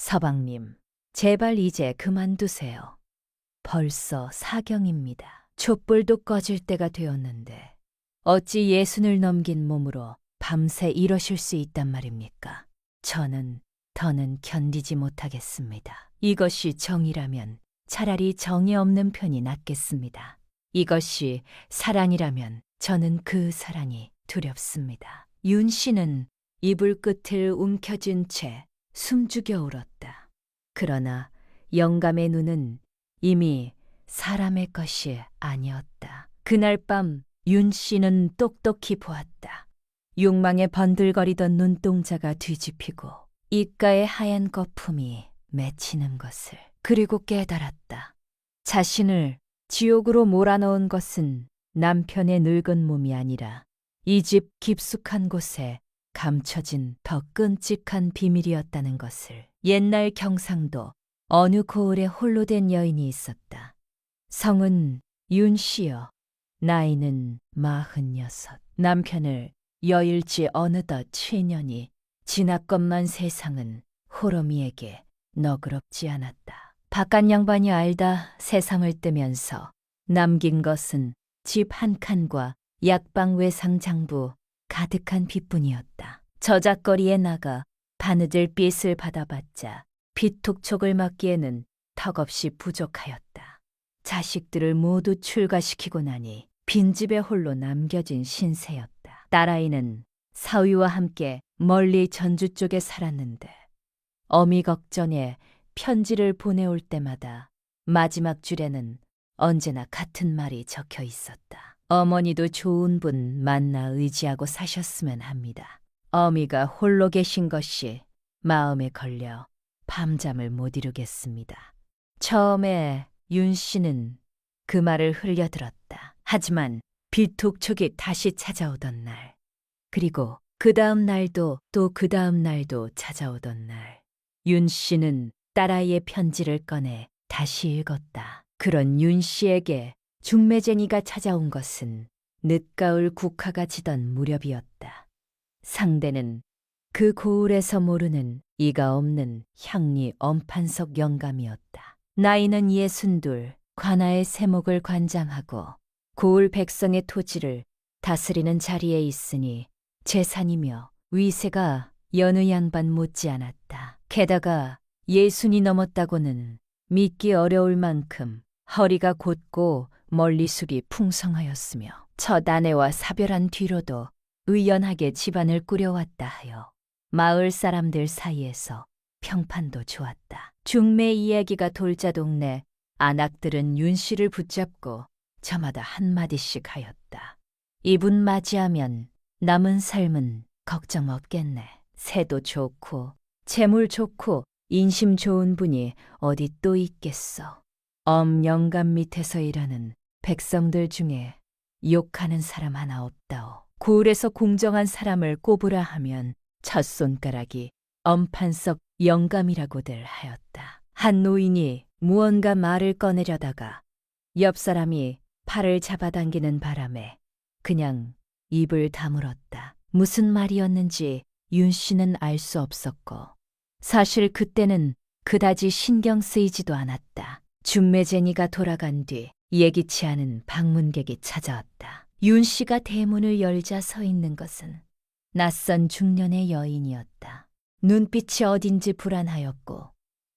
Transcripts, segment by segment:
서방님, 제발 이제 그만두세요. 벌써 사경입니다. 촛불도 꺼질 때가 되었는데 어찌 예순을 넘긴 몸으로 밤새 이러실 수 있단 말입니까? 저는 더는 견디지 못하겠습니다. 이것이 정이라면 차라리 정이 없는 편이 낫겠습니다. 이것이 사랑이라면 저는 그 사랑이 두렵습니다. 윤 씨는 이불 끝을 움켜쥔 채 숨죽여 울었다. 그러나 영감의 눈은 이미 사람의 것이 아니었다. 그날 밤 윤 씨는 똑똑히 보았다. 욕망에 번들거리던 눈동자가 뒤집히고 입가에 하얀 거품이 맺히는 것을. 그리고 깨달았다. 자신을 지옥으로 몰아넣은 것은 남편의 늙은 몸이 아니라 이 집 깊숙한 곳에 감춰진 더 끔찍한 비밀이었다는 것을. 옛날 경상도 어느 고을에 홀로 된 여인이 있었다. 성은 윤 씨여, 나이는 46. 남편을 여일지 어느덧 7년이 지났건만 세상은 호러미에게 너그럽지 않았다. 바깥 양반이 알다 세상을 뜨면서 남긴 것은 집 한 칸과 약방 외상 장부 가득한 빚뿐이었다. 저작거리에 나가 바느질 빚을 받아봤자 빚톡촉을 막기에는 턱없이 부족하였다. 자식들을 모두 출가시키고 나니 빈집에 홀로 남겨진 신세였다. 딸아이는 사위와 함께 멀리 전주 쪽에 살았는데 어미 걱정에 편지를 보내올 때마다 마지막 줄에는 언제나 같은 말이 적혀 있었다. 어머니도 좋은 분 만나 의지하고 사셨으면 합니다. 어미가 홀로 계신 것이 마음에 걸려 밤잠을 못 이루겠습니다. 처음에 윤 씨는 그 말을 흘려들었다. 하지만 빚톡촉이 다시 찾아오던 날, 그리고 그 다음 날도 또 그 다음 날도 찾아오던 날, 윤 씨는 딸아이의 편지를 꺼내 다시 읽었다. 그런 윤 씨에게 중매쟁이가 찾아온 것은 늦가을 국화가 지던 무렵이었다. 상대는 그 고을에서 모르는 이가 없는 향리 엄판석 영감이었다. 나이는 62, 관아의 세목을 관장하고 고을 백성의 토지를 다스리는 자리에 있으니 재산이며 위세가 여느 양반 못지않았다. 게다가 60이 넘었다고는 믿기 어려울 만큼 허리가 곧고 멀리술이 풍성하였으며 첫 아내와 사별한 뒤로도 의연하게 집안을 꾸려왔다 하여 마을 사람들 사이에서 평판도 좋았다. 중매 이야기가 돌자 동네 안악들은 윤 씨를 붙잡고 저마다 한마디씩 하였다. 이분 맞이하면 남은 삶은 걱정 없겠네. 새도 좋고 재물 좋고 인심 좋은 분이 어디 또 있겠어. 영감 밑에서 일하는 백성들 중에 욕하는 사람 하나 없다오. 고을에서 공정한 사람을 꼽으라 하면 첫 손가락이 엄판석 영감이라고들 하였다. 한 노인이 무언가 말을 꺼내려다가 옆 사람이 팔을 잡아당기는 바람에 그냥 입을 다물었다. 무슨 말이었는지 윤 씨는 알 수 없었고 사실 그때는 그다지 신경 쓰이지도 않았다. 중매쟁이가 돌아간 뒤 예기치 않은 방문객이 찾아왔다. 윤 씨가 대문을 열자 서 있는 것은 낯선 중년의 여인이었다. 눈빛이 어딘지 불안하였고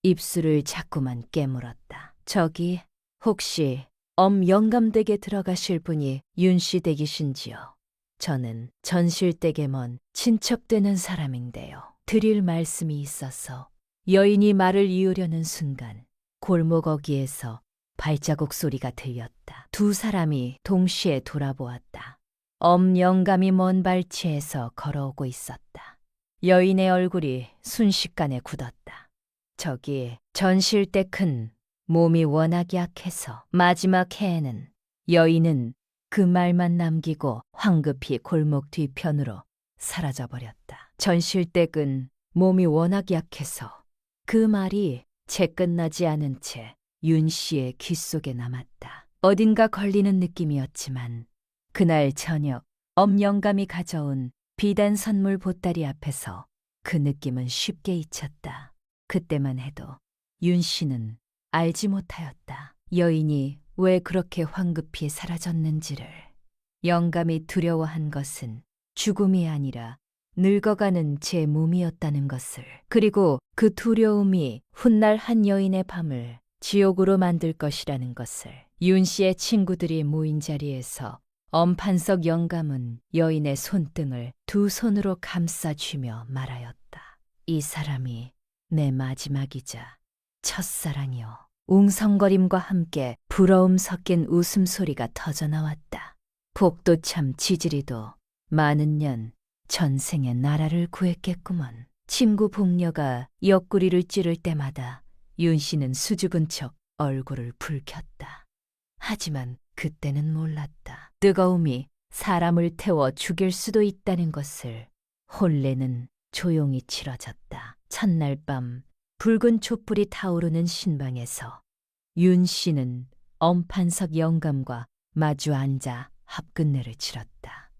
입술을 자꾸만 깨물었다. 저기 혹시 영감댁에 들어가실 분이 윤 씨 댁이신지요? 저는 전실댁에 먼 친척되는 사람인데요. 드릴 말씀이 있어서. 여인이 말을 이으려는 순간 골목 어귀에서 발자국 소리가 들렸다. 두 사람이 동시에 돌아보았다. 영감이 먼 발치에서 걸어오고 있었다. 여인의 얼굴이 순식간에 굳었다. 저기 전실댁 큰 몸이 워낙 약해서 마지막 해에는 여인은 그 말만 남기고 황급히 골목 뒤편으로 사라져버렸다. 전실댁은 몸이 워낙 약해서 그 말이 채 끝나지 않은 채 윤 씨의 귀 속에 남았다. 어딘가 걸리는 느낌이었지만 그날 저녁 영감이 가져온 비단 선물 보따리 앞에서 그 느낌은 쉽게 잊혔다. 그때만 해도 윤 씨는 알지 못하였다. 여인이 왜 그렇게 황급히 사라졌는지를. 영감이 두려워한 것은 죽음이 아니라 늙어가는 제 몸이었다는 것을, 그리고 그 두려움이 훗날 한 여인의 밤을 지옥으로 만들 것이라는 것을. 윤 씨의 친구들이 모인 자리에서 엄판석 영감은 여인의 손등을 두 손으로 감싸쥐며 말하였다. 이 사람이 내 마지막이자 첫사랑이요. 웅성거림과 함께 부러움 섞인 웃음소리가 터져나왔다. 복도참 지지리도 많은 년 전생에 나라를 구했겠구먼. 친구 복녀가 옆구리를 찌를 때마다 윤 씨는 수줍은 척 얼굴을 붉혔다. 하지만 그때는 몰랐다. 뜨거움이 사람을 태워 죽일 수도 있다는 것을. 혼례는 조용히 치러졌다. 첫날 밤 붉은 촛불이 타오르는 신방에서 윤 씨는 엄판석 영감과 마주 앉아 합끝내를 치렀다.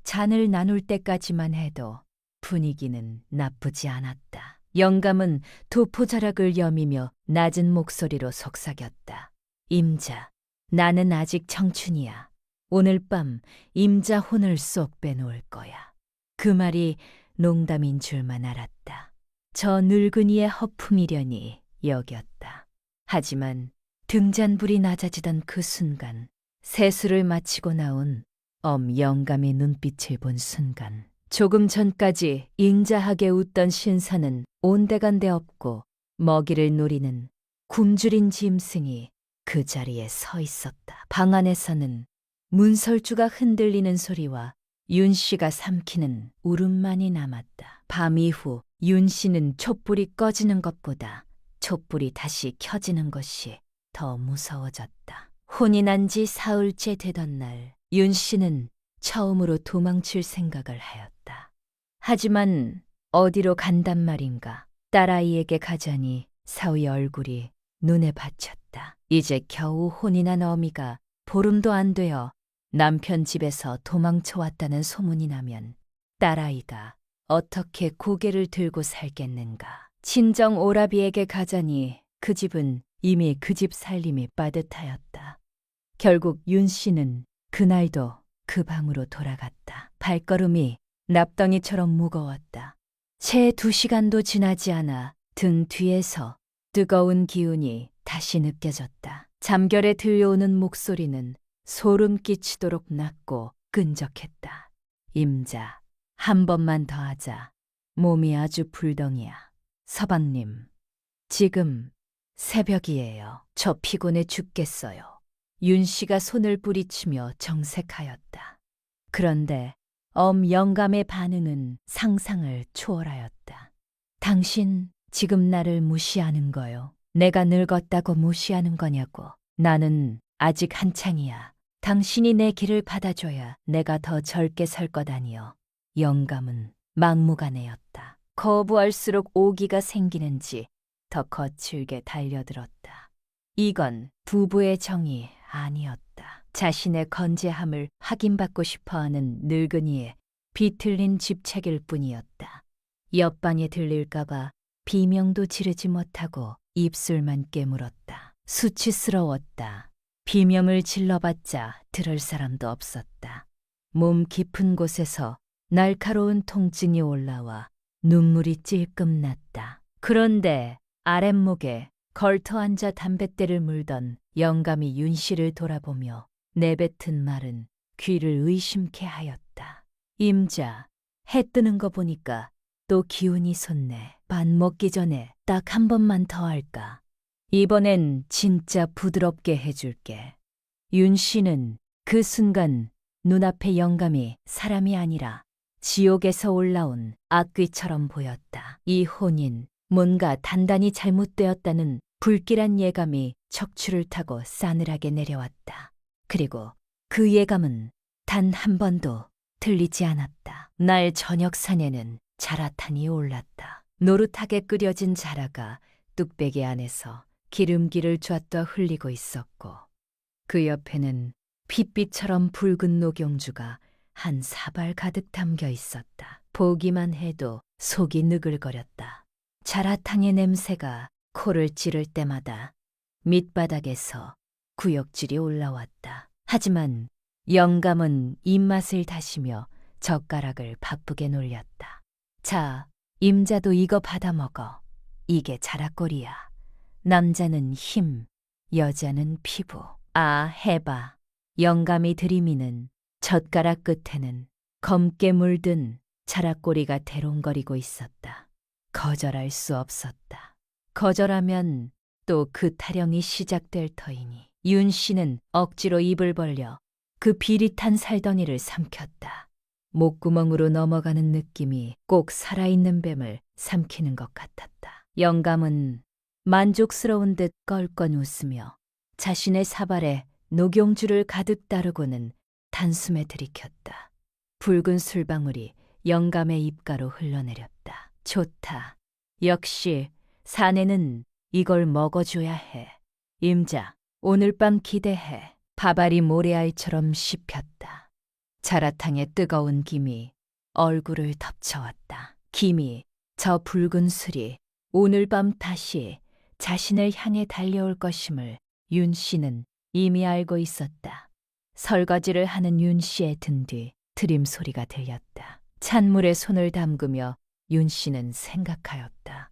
잔을 나눌 때까지만 해도 분위기는 나쁘지 않았다. 영감은 도포자락을 여미며 낮은 목소리로 속삭였다. 임자, 나는 아직 청춘이야. 오늘 밤 임자 혼을 쏙 빼놓을 거야. 그 말이 농담인 줄만 알았다. 저 늙은이의 허품이려니 여겼다. 하지만 등잔불이 낮아지던 그 순간, 세수를 마치고 나온 영감의 눈빛을 본 순간, 조금 전까지 잉자하게 웃던 신사는 온데간데 없고 먹이를 노리는 굶주린 짐승이 그 자리에 서 있었다. 방 안에서는 문설주가 흔들리는 소리와 윤 씨가 삼키는 울음만이 남았다. 밤 이후 윤 씨는 촛불이 꺼지는 것보다 촛불이 다시 켜지는 것이 더 무서워졌다. 혼이 난 지 사흘째 되던 날, 윤 씨는 처음으로 도망칠 생각을 하였다. 하지만 어디로 간단 말인가. 딸아이에게 가자니 사위의 얼굴이 눈에 받쳤다. 이제 겨우 혼이 난 어미가 보름도 안 되어 남편 집에서 도망쳐왔다는 소문이 나면 딸아이가 어떻게 고개를 들고 살겠는가. 친정 오라비에게 가자니 그 집은 이미 그 집 살림이 빠듯하였다. 결국 윤 씨는 그날도 그 방으로 돌아갔다. 발걸음이 납덩이처럼 무거웠다. 채 2시간도 지나지 않아 등 뒤에서 뜨거운 기운이 다시 느껴졌다. 잠결에 들려오는 목소리는 소름 끼치도록 낮고 끈적했다. 임자, 한 번만 더 하자. 몸이 아주 불덩이야. 서방님, 지금 새벽이에요. 저 피곤해 죽겠어요. 윤 씨가 손을 뿌리치며 정색하였다. 그런데 영감의 반응은 상상을 초월하였다. 당신 지금 나를 무시하는 거요. 내가 늙었다고 무시하는 거냐고. 나는 아직 한창이야. 당신이 내 길을 받아줘야 내가 더 젊게 설 것 아니여. 영감은 막무가내였다. 거부할수록 오기가 생기는지 더 거칠게 달려들었다. 이건 부부의 정이 아니었다. 자신의 건재함을 확인받고 싶어하는 늙은이의 비틀린 집착일 뿐이었다. 옆방에 들릴까봐 비명도 지르지 못하고 입술만 깨물었다. 수치스러웠다. 비명을 질러봤자 들을 사람도 없었다. 몸 깊은 곳에서 날카로운 통증이 올라와 눈물이 찔끔 났다. 그런데 아랫목에 걸터앉아 담뱃대를 물던 영감이 윤 씨를 돌아보며 내뱉은 말은 귀를 의심케 하였다. 임자, 해 뜨는 거 보니까 또 기운이 솟네. 밥 먹기 전에 딱 한 번만 더 할까? 이번엔 진짜 부드럽게 해줄게. 윤 씨는 그 순간 눈앞의 영감이 사람이 아니라 지옥에서 올라온 악귀처럼 보였다. 이 혼인, 뭔가 단단히 잘못되었다는 불길한 예감이 척추를 타고 싸늘하게 내려왔다. 그리고 그 예감은 단 한 번도 들리지 않았다. 날 저녁 산에는 자라탄이 올랐다. 노릇하게 끓여진 자라가 뚝배기 안에서 기름기를 쥐어 흘리고 있었고, 그 옆에는 핏빛처럼 붉은 녹용주가 한 사발 가득 담겨 있었다. 보기만 해도 속이 느글거렸다. 자라탕의 냄새가 코를 찌를 때마다 밑바닥에서 구역질이 올라왔다. 하지만 영감은 입맛을 다시며 젓가락을 바쁘게 놀렸다. 자, 임자도 이거 받아 먹어. 이게 자락골이야. 남자는 힘, 여자는 피부. 아, 해봐. 영감이 들이미는 젓가락 끝에는 검게 물든 자락꼬리가 대롱거리고 있었다. 거절할 수 없었다. 거절하면 또 그 타령이 시작될 터이니. 윤 씨는 억지로 입을 벌려 그 비릿한 살덩이를 삼켰다. 목구멍으로 넘어가는 느낌이 꼭 살아있는 뱀을 삼키는 것 같았다. 영감은 만족스러운 듯 껄껄 웃으며 자신의 사발에 녹용주를 가득 따르고는 단숨에 들이켰다. 붉은 술방울이 영감의 입가로 흘러내렸다. 좋다. 역시 사내는 이걸 먹어줘야 해. 임자, 오늘 밤 기대해. 밥알이 모래알처럼 씹혔다. 자라탕의 뜨거운 김이 얼굴을 덮쳐왔다. 김이, 저 붉은 술이 오늘 밤 다시 자신을 향해 달려올 것임을 윤 씨는 이미 알고 있었다. 설거지를 하는 윤 씨의 등 뒤 트림 소리가 들렸다. 찬물에 손을 담그며 윤 씨는 생각하였다.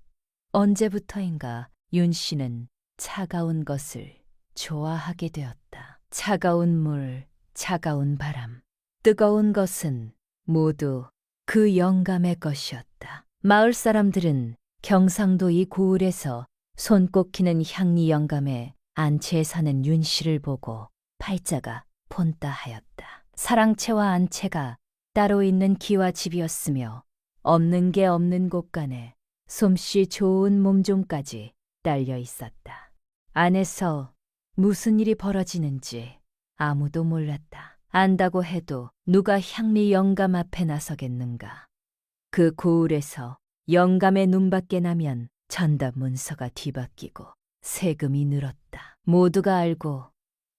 언제부터인가 윤 씨는 차가운 것을 좋아하게 되었다. 차가운 물, 차가운 바람, 뜨거운 것은 모두 그 영감의 것이었다. 마을 사람들은 경상도 이 고을에서 손꼽히는 향리 영감의 안채에 사는 윤 씨를 보고 팔자가 본따 하였다. 사랑채와 안채가 따로 있는 기와 집이었으며 없는 게 없는 곳간에 솜씨 좋은 몸종까지 딸려 있었다. 안에서 무슨 일이 벌어지는지 아무도 몰랐다. 안다고 해도 누가 향리 영감 앞에 나서겠는가. 그 고을에서 영감의 눈밖에 나면 전답 문서가 뒤바뀌고 세금이 늘었다. 모두가 알고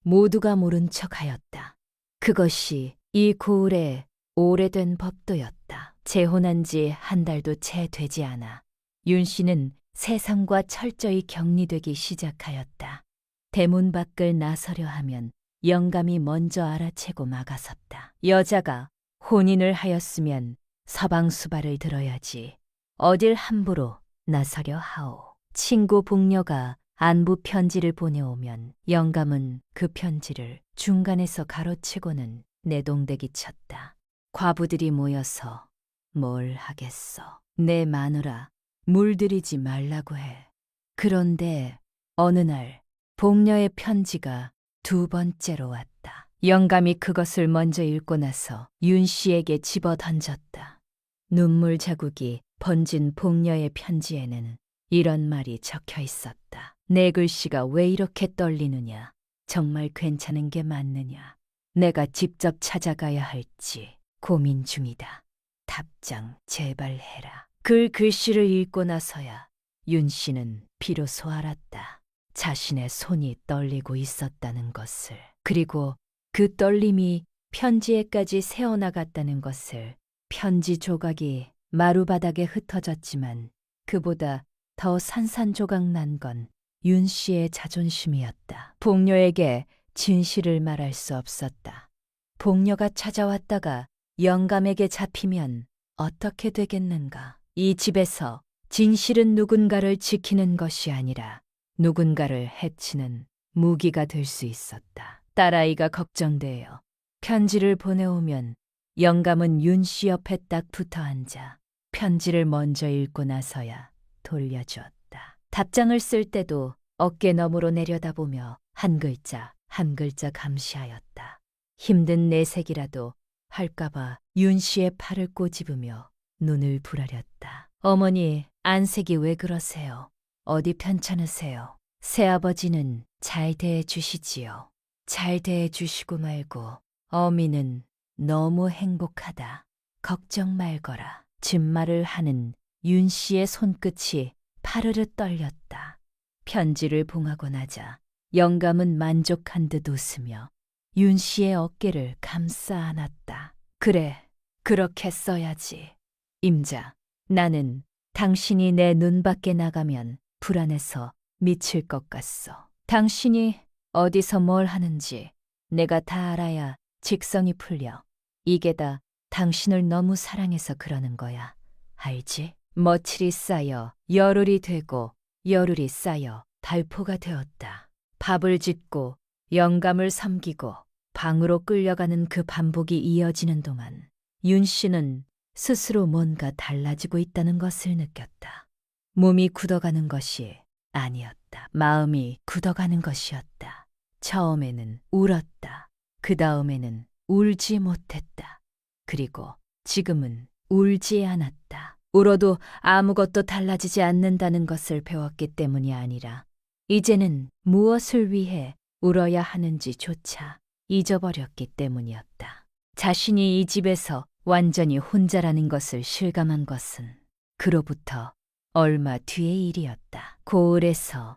모두가 모른 척하였다. 그것이 이 고을의 오래된 법도였다. 재혼한 지 한 달도 채 되지 않아 윤 씨는 세상과 철저히 격리되기 시작하였다. 대문 밖을 나서려 하면 영감이 먼저 알아채고 막아섰다. 여자가 혼인을 하였으면 서방수발을 들어야지 어딜 함부로 나서려 하오. 친구 복녀가 안부 편지를 보내오면 영감은 그 편지를 중간에서 가로치고는 내동대기 쳤다. 과부들이 모여서 뭘 하겠어. 내 마누라 물들이지 말라고 해. 그런데 어느 날 복녀의 편지가 두 번째로 왔다. 영감이 그것을 먼저 읽고 나서 윤 씨에게 집어 던졌다. 눈물 자국이 번진 복녀의 편지에는 이런 말이 적혀 있었다. 내 글씨가 왜 이렇게 떨리느냐? 정말 괜찮은 게 맞느냐? 내가 직접 찾아가야 할지 고민 중이다. 답장 제발 해라. 글씨를 읽고 나서야 윤 씨는 비로소 알았다. 자신의 손이 떨리고 있었다는 것을. 그리고 그 떨림이 편지에까지 새어나갔다는 것을. 편지 조각이 마루바닥에 흩어졌지만 그보다 더 산산조각 난 건 윤 씨의 자존심이었다. 복녀에게 진실을 말할 수 없었다. 복녀가 찾아왔다가 영감에게 잡히면 어떻게 되겠는가? 이 집에서 진실은 누군가를 지키는 것이 아니라 누군가를 해치는 무기가 될 수 있었다. 딸아이가 걱정되어 편지를 보내오면 영감은 윤 씨 옆에 딱 붙어 앉아 편지를 먼저 읽고 나서야 돌려주었다. 답장을 쓸 때도 어깨 너머로 내려다보며 한 글자 한 글자 감시하였다. 힘든 내색이라도 할까봐 윤 씨의 팔을 꼬집으며 눈을 부라렸다. 어머니, 안색이 왜 그러세요? 어디 편찮으세요? 새아버지는 잘 대해주시지요. 잘 대해주시고 말고 어미는 너무 행복하다. 걱정 말거라. 진말을 하는 윤 씨의 손끝이 파르르 떨렸다. 편지를 봉하고 나자 영감은 만족한 듯 웃으며 윤 씨의 어깨를 감싸 안았다. 그래, 그렇게 써야지. 임자, 나는 당신이 내 눈 밖에 나가면 불안해서 미칠 것 같소. 당신이 어디서 뭘 하는지 내가 다 알아야 직성이 풀려. 이게 다 당신을 너무 사랑해서 그러는 거야. 알지? 머칠이 쌓여 열흘이 되고 열흘이 쌓여 달포가 되었다. 밥을 짓고 영감을 섬기고 방으로 끌려가는 그 반복이 이어지는 동안 윤 씨는 스스로 뭔가 달라지고 있다는 것을 느꼈다. 몸이 굳어가는 것이 아니었다. 마음이 굳어가는 것이었다. 처음에는 울었다. 그 다음에는 울지 못했다. 그리고 지금은 울지 않았다. 울어도 아무것도 달라지지 않는다는 것을 배웠기 때문이 아니라 이제는 무엇을 위해 울어야 하는지조차 잊어버렸기 때문이었다. 자신이 이 집에서 완전히 혼자라는 것을 실감한 것은 그로부터 얼마 뒤의 일이었다. 고을에서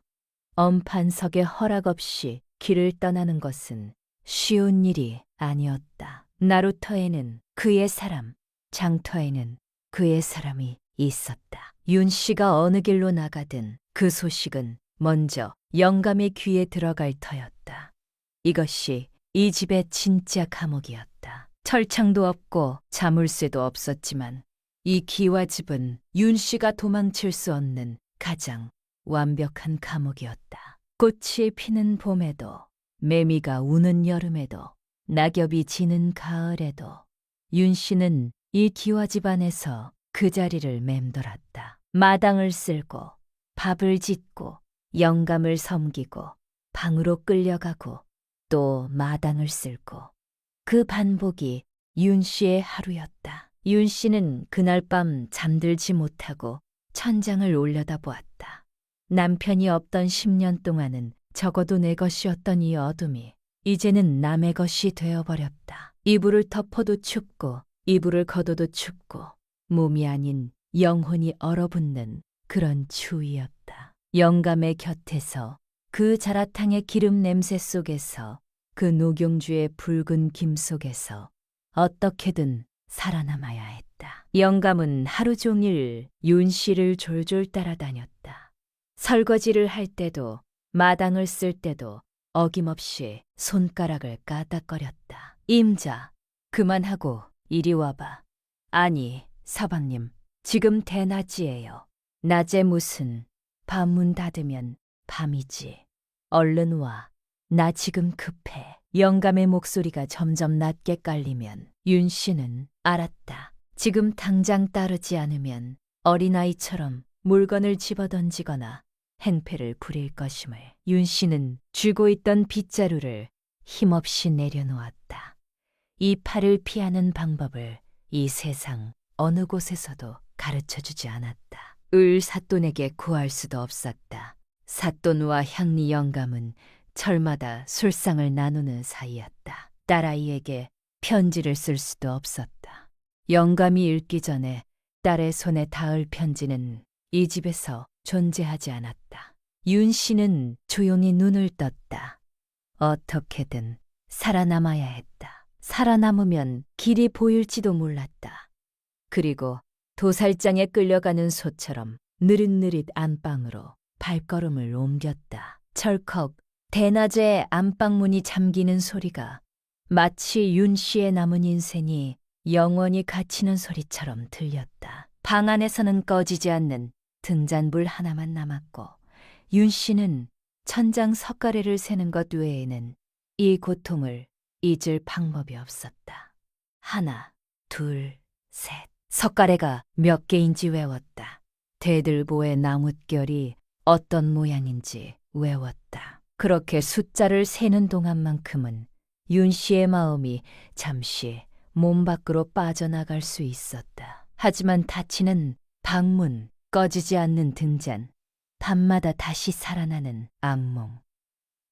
엄판석의 허락 없이 길을 떠나는 것은 쉬운 일이 아니었다. 나루터에는 그의 사람, 장터에는 그의 사람이 있었다. 윤 씨가 어느 길로 나가든 그 소식은 먼저 영감의 귀에 들어갈 터였다. 이것이 이 집의 진짜 감옥이었다. 철창도 없고 자물쇠도 없었지만 이 기와집은 윤 씨가 도망칠 수 없는 가장 완벽한 감옥이었다. 꽃이 피는 봄에도, 매미가 우는 여름에도, 낙엽이 지는 가을에도 윤 씨는 이 기와집 안에서 그 자리를 맴돌았다. 마당을 쓸고 밥을 짓고 영감을 섬기고 방으로 끌려가고 또 마당을 쓸고 그 반복이 윤 씨의 하루였다. 윤 씨는 그날 밤 잠들지 못하고 천장을 올려다보았다. 남편이 없던 10년 동안은 적어도 내 것이었던 이 어둠이 이제는 남의 것이 되어버렸다. 이불을 덮어도 춥고 이불을 걷어도 춥고 몸이 아닌 영혼이 얼어붙는 그런 추위였다. 영감의 곁에서 그 자라탕의 기름 냄새 속에서 그 녹용주의 붉은 김 속에서 어떻게든 살아남아야 했다. 영감은 하루 종일 윤 씨를 졸졸 따라다녔다. 설거지를 할 때도 마당을 쓸 때도 어김없이 손가락을 까닥거렸다. 임자, 그만하고 이리 와봐. 아니, 서방님, 지금 대낮이에요. 낮에 무슨 밤문 닫으면 밤이지. 얼른 와. 나 지금 급해. 영감의 목소리가 점점 낮게 깔리면 윤 씨는 알았다. 지금 당장 따르지 않으면 어린아이처럼 물건을 집어던지거나 행패를 부릴 것임을. 윤 씨는 쥐고 있던 빗자루를 힘없이 내려놓았다. 이 팔을 피하는 방법을 이 세상 어느 곳에서도 가르쳐주지 않았다. 을 사돈에게 구할 수도 없었다. 사돈과 향리 영감은 철마다 술상을 나누는 사이였다. 딸아이에게 편지를 쓸 수도 없었다. 영감이 읽기 전에 딸의 손에 닿을 편지는 이 집에서 존재하지 않았다. 윤 씨는 조용히 눈을 떴다. 어떻게든 살아남아야 했다. 살아남으면 길이 보일지도 몰랐다. 그리고 도살장에 끌려가는 소처럼 느릿느릿 안방으로 발걸음을 옮겼다. 철컥 대낮에 안방문이 잠기는 소리가 마치 윤 씨의 남은 인생이 영원히 갇히는 소리처럼 들렸다. 방 안에서는 꺼지지 않는 등잔불 하나만 남았고 윤 씨는 천장 석가래를 세는 것 외에는 이 고통을 잊을 방법이 없었다. 하나, 둘, 셋. 석가래가 몇 개인지 외웠다. 대들보의 나뭇결이 어떤 모양인지 외웠다. 그렇게 숫자를 세는 동안만큼은 윤 씨의 마음이 잠시 몸 밖으로 빠져나갈 수 있었다. 하지만 닫히는 방문, 꺼지지 않는 등잔, 밤마다 다시 살아나는 악몽.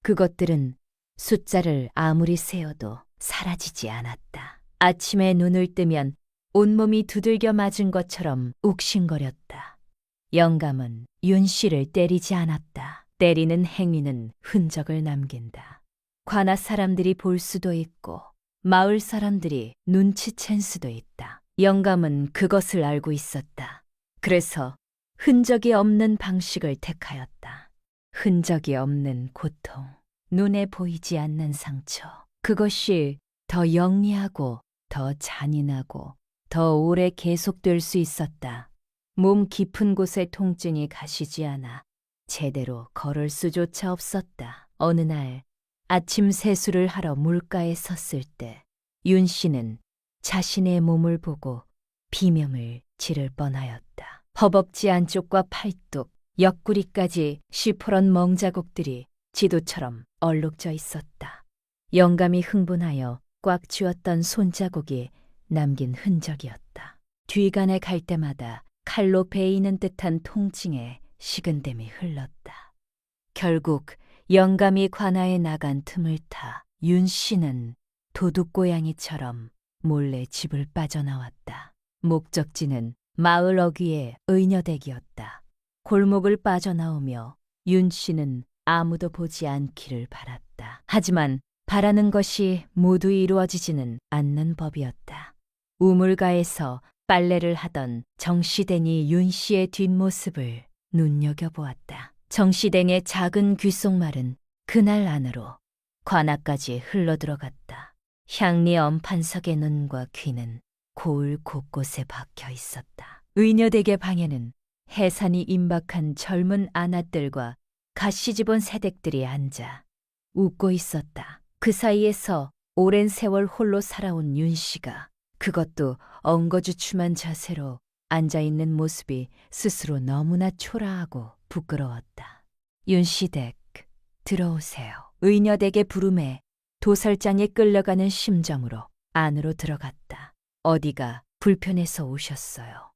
그것들은 숫자를 아무리 세어도 사라지지 않았다. 아침에 눈을 뜨면 온몸이 두들겨 맞은 것처럼 욱신거렸다. 영감은 윤 씨를 때리지 않았다. 때리는 행위는 흔적을 남긴다. 관아 사람들이 볼 수도 있고 마을 사람들이 눈치챈 수도 있다. 영감은 그것을 알고 있었다. 그래서 흔적이 없는 방식을 택하였다. 흔적이 없는 고통, 눈에 보이지 않는 상처. 그것이 더 영리하고 더 잔인하고 더 오래 계속될 수 있었다. 몸 깊은 곳의 통증이 가시지 않아 제대로 걸을 수조차 없었다. 어느 날 아침 세수를 하러 물가에 섰을 때 윤 씨는 자신의 몸을 보고 비명을 지를 뻔하였다. 허벅지 안쪽과 팔뚝, 옆구리까지 시퍼런 멍자국들이 지도처럼 얼룩져 있었다. 영감이 흥분하여 꽉 쥐었던 손자국이 남긴 흔적이었다. 뒤간에 갈 때마다 칼로 베이는 듯한 통증에 식은땀이 흘렀다. 결국 영감이 관아에 나간 틈을 타 윤 씨는 도둑고양이처럼 몰래 집을 빠져나왔다. 목적지는 마을 어귀의 의녀댁이었다. 골목을 빠져나오며 윤 씨는 아무도 보지 않기를 바랐다. 하지만 바라는 것이 모두 이루어지지는 않는 법이었다. 우물가에서 빨래를 하던 정시댕이 윤 씨의 뒷모습을 눈여겨보았다. 정시댕의 작은 귓속말은 그날 안으로 관아까지 흘러들어갔다. 향리 엄판석의 눈과 귀는 고을 곳곳에 박혀 있었다. 의녀댁의 방에는 해산이 임박한 젊은 아낫들과 가시집온 새댁들이 앉아 웃고 있었다. 그 사이에서 오랜 세월 홀로 살아온 윤 씨가 그것도 엉거주춤한 자세로 앉아있는 모습이 스스로 너무나 초라하고 부끄러웠다. 윤 씨 댁, 들어오세요. 의녀댁의 부름에 도살장에 끌려가는 심정으로 안으로 들어갔다. 어디가 불편해서 오셨어요.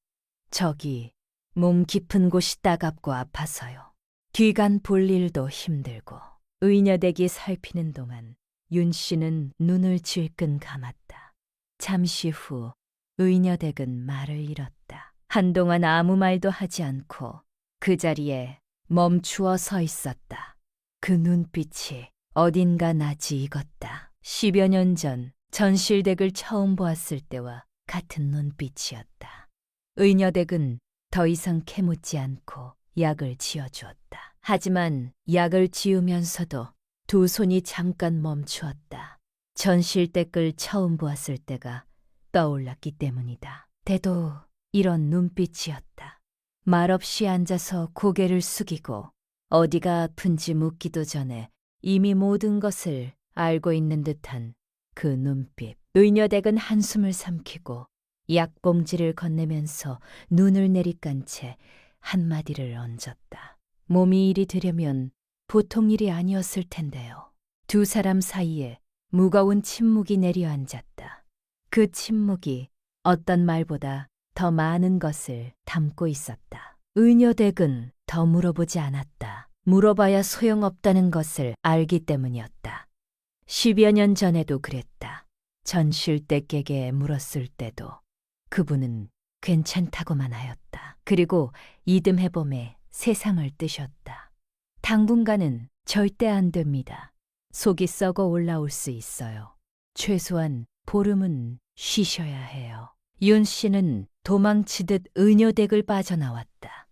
저기 몸 깊은 곳이 따갑고 아파서요. 뒤간 볼 일도 힘들고. 의녀댁이 살피는 동안 윤 씨는 눈을 질끈 감았다. 잠시 후 의녀댁은 말을 잃었다. 한동안 아무 말도 하지 않고 그 자리에 멈추어 서 있었다. 그 눈빛이 어딘가 낯이 익었다. 10여 년 전 전실댁을 처음 보았을 때와 같은 눈빛이었다. 의녀댁은 더 이상 캐묻지 않고 약을 지어주었다. 하지만 약을 지으면서도 두 손이 잠깐 멈추었다. 전실댁을 처음 보았을 때가 떠올랐기 때문이다. 대도 이런 눈빛이었다. 말없이 앉아서 고개를 숙이고 어디가 아픈지 묻기도 전에 이미 모든 것을 알고 있는 듯한 그 눈빛. 의녀댁은 한숨을 삼키고 약봉지를 건네면서 눈을 내리깐 채 한마디를 얹었다. 몸이 이리 되려면 보통 일이 아니었을 텐데요. 두 사람 사이에 무거운 침묵이 내려앉았다. 그 침묵이 어떤 말보다 더 많은 것을 담고 있었다. 의녀댁은 더 물어보지 않았다. 물어봐야 소용없다는 것을 알기 때문이었다. 10여 년 전에도 그랬다. 전실댁에게 물었을 때도 그분은 괜찮다고만 하였다. 그리고 이듬해 봄에 세상을 뜨셨다. 당분간은 절대 안 됩니다. 속이 썩어 올라올 수 있어요. 최소한 보름은 쉬셔야 해요. 윤 씨는 도망치듯 의녀댁을 빠져나왔다.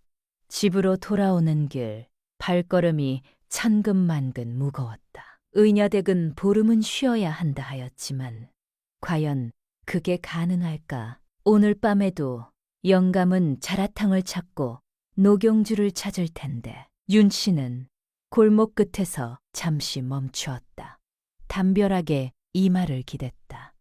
집으로 돌아오는 길 발걸음이 천근만근 무거웠다. 의녀댁은 보름은 쉬어야 한다 하였지만 과연 그게 가능할까? 오늘 밤에도 영감은 자라탕을 찾고 녹용주를 찾을 텐데 윤 씨는 골목 끝에서 잠시 멈추었다. 담벼락에 이마를 기댔다.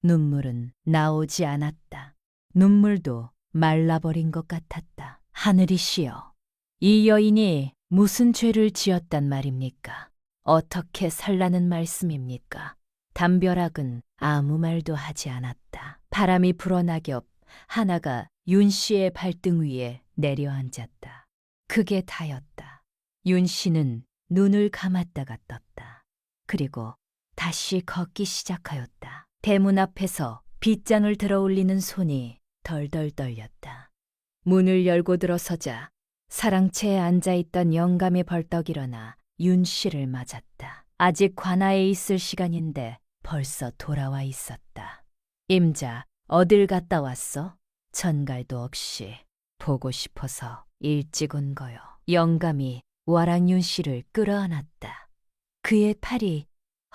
눈물은 나오지 않았다. 눈물도 말라버린 것 같았다. 하늘이시여, 이 여인이 무슨 죄를 지었단 말입니까? 어떻게 살라는 말씀입니까? 담벼락은 아무 말도 하지 않았다. 바람이 불어나겹 하나가 윤 씨의 발등 위에 내려앉았다. 그게 다였다. 윤 씨는 눈을 감았다가 떴다. 그리고 다시 걷기 시작하였다. 대문 앞에서 빗장을 들어 올리는 손이 덜덜 떨렸다. 문을 열고 들어서자 사랑채에 앉아있던 영감이 벌떡 일어나 윤 씨를 맞았다. 아직 관아에 있을 시간인데 벌써 돌아와 있었다. 임자, 어딜 갔다 왔어? 전갈도 없이 보고 싶어서 일찍 온 거요. 영감이 와랑윤 씨를 끌어안았다. 그의 팔이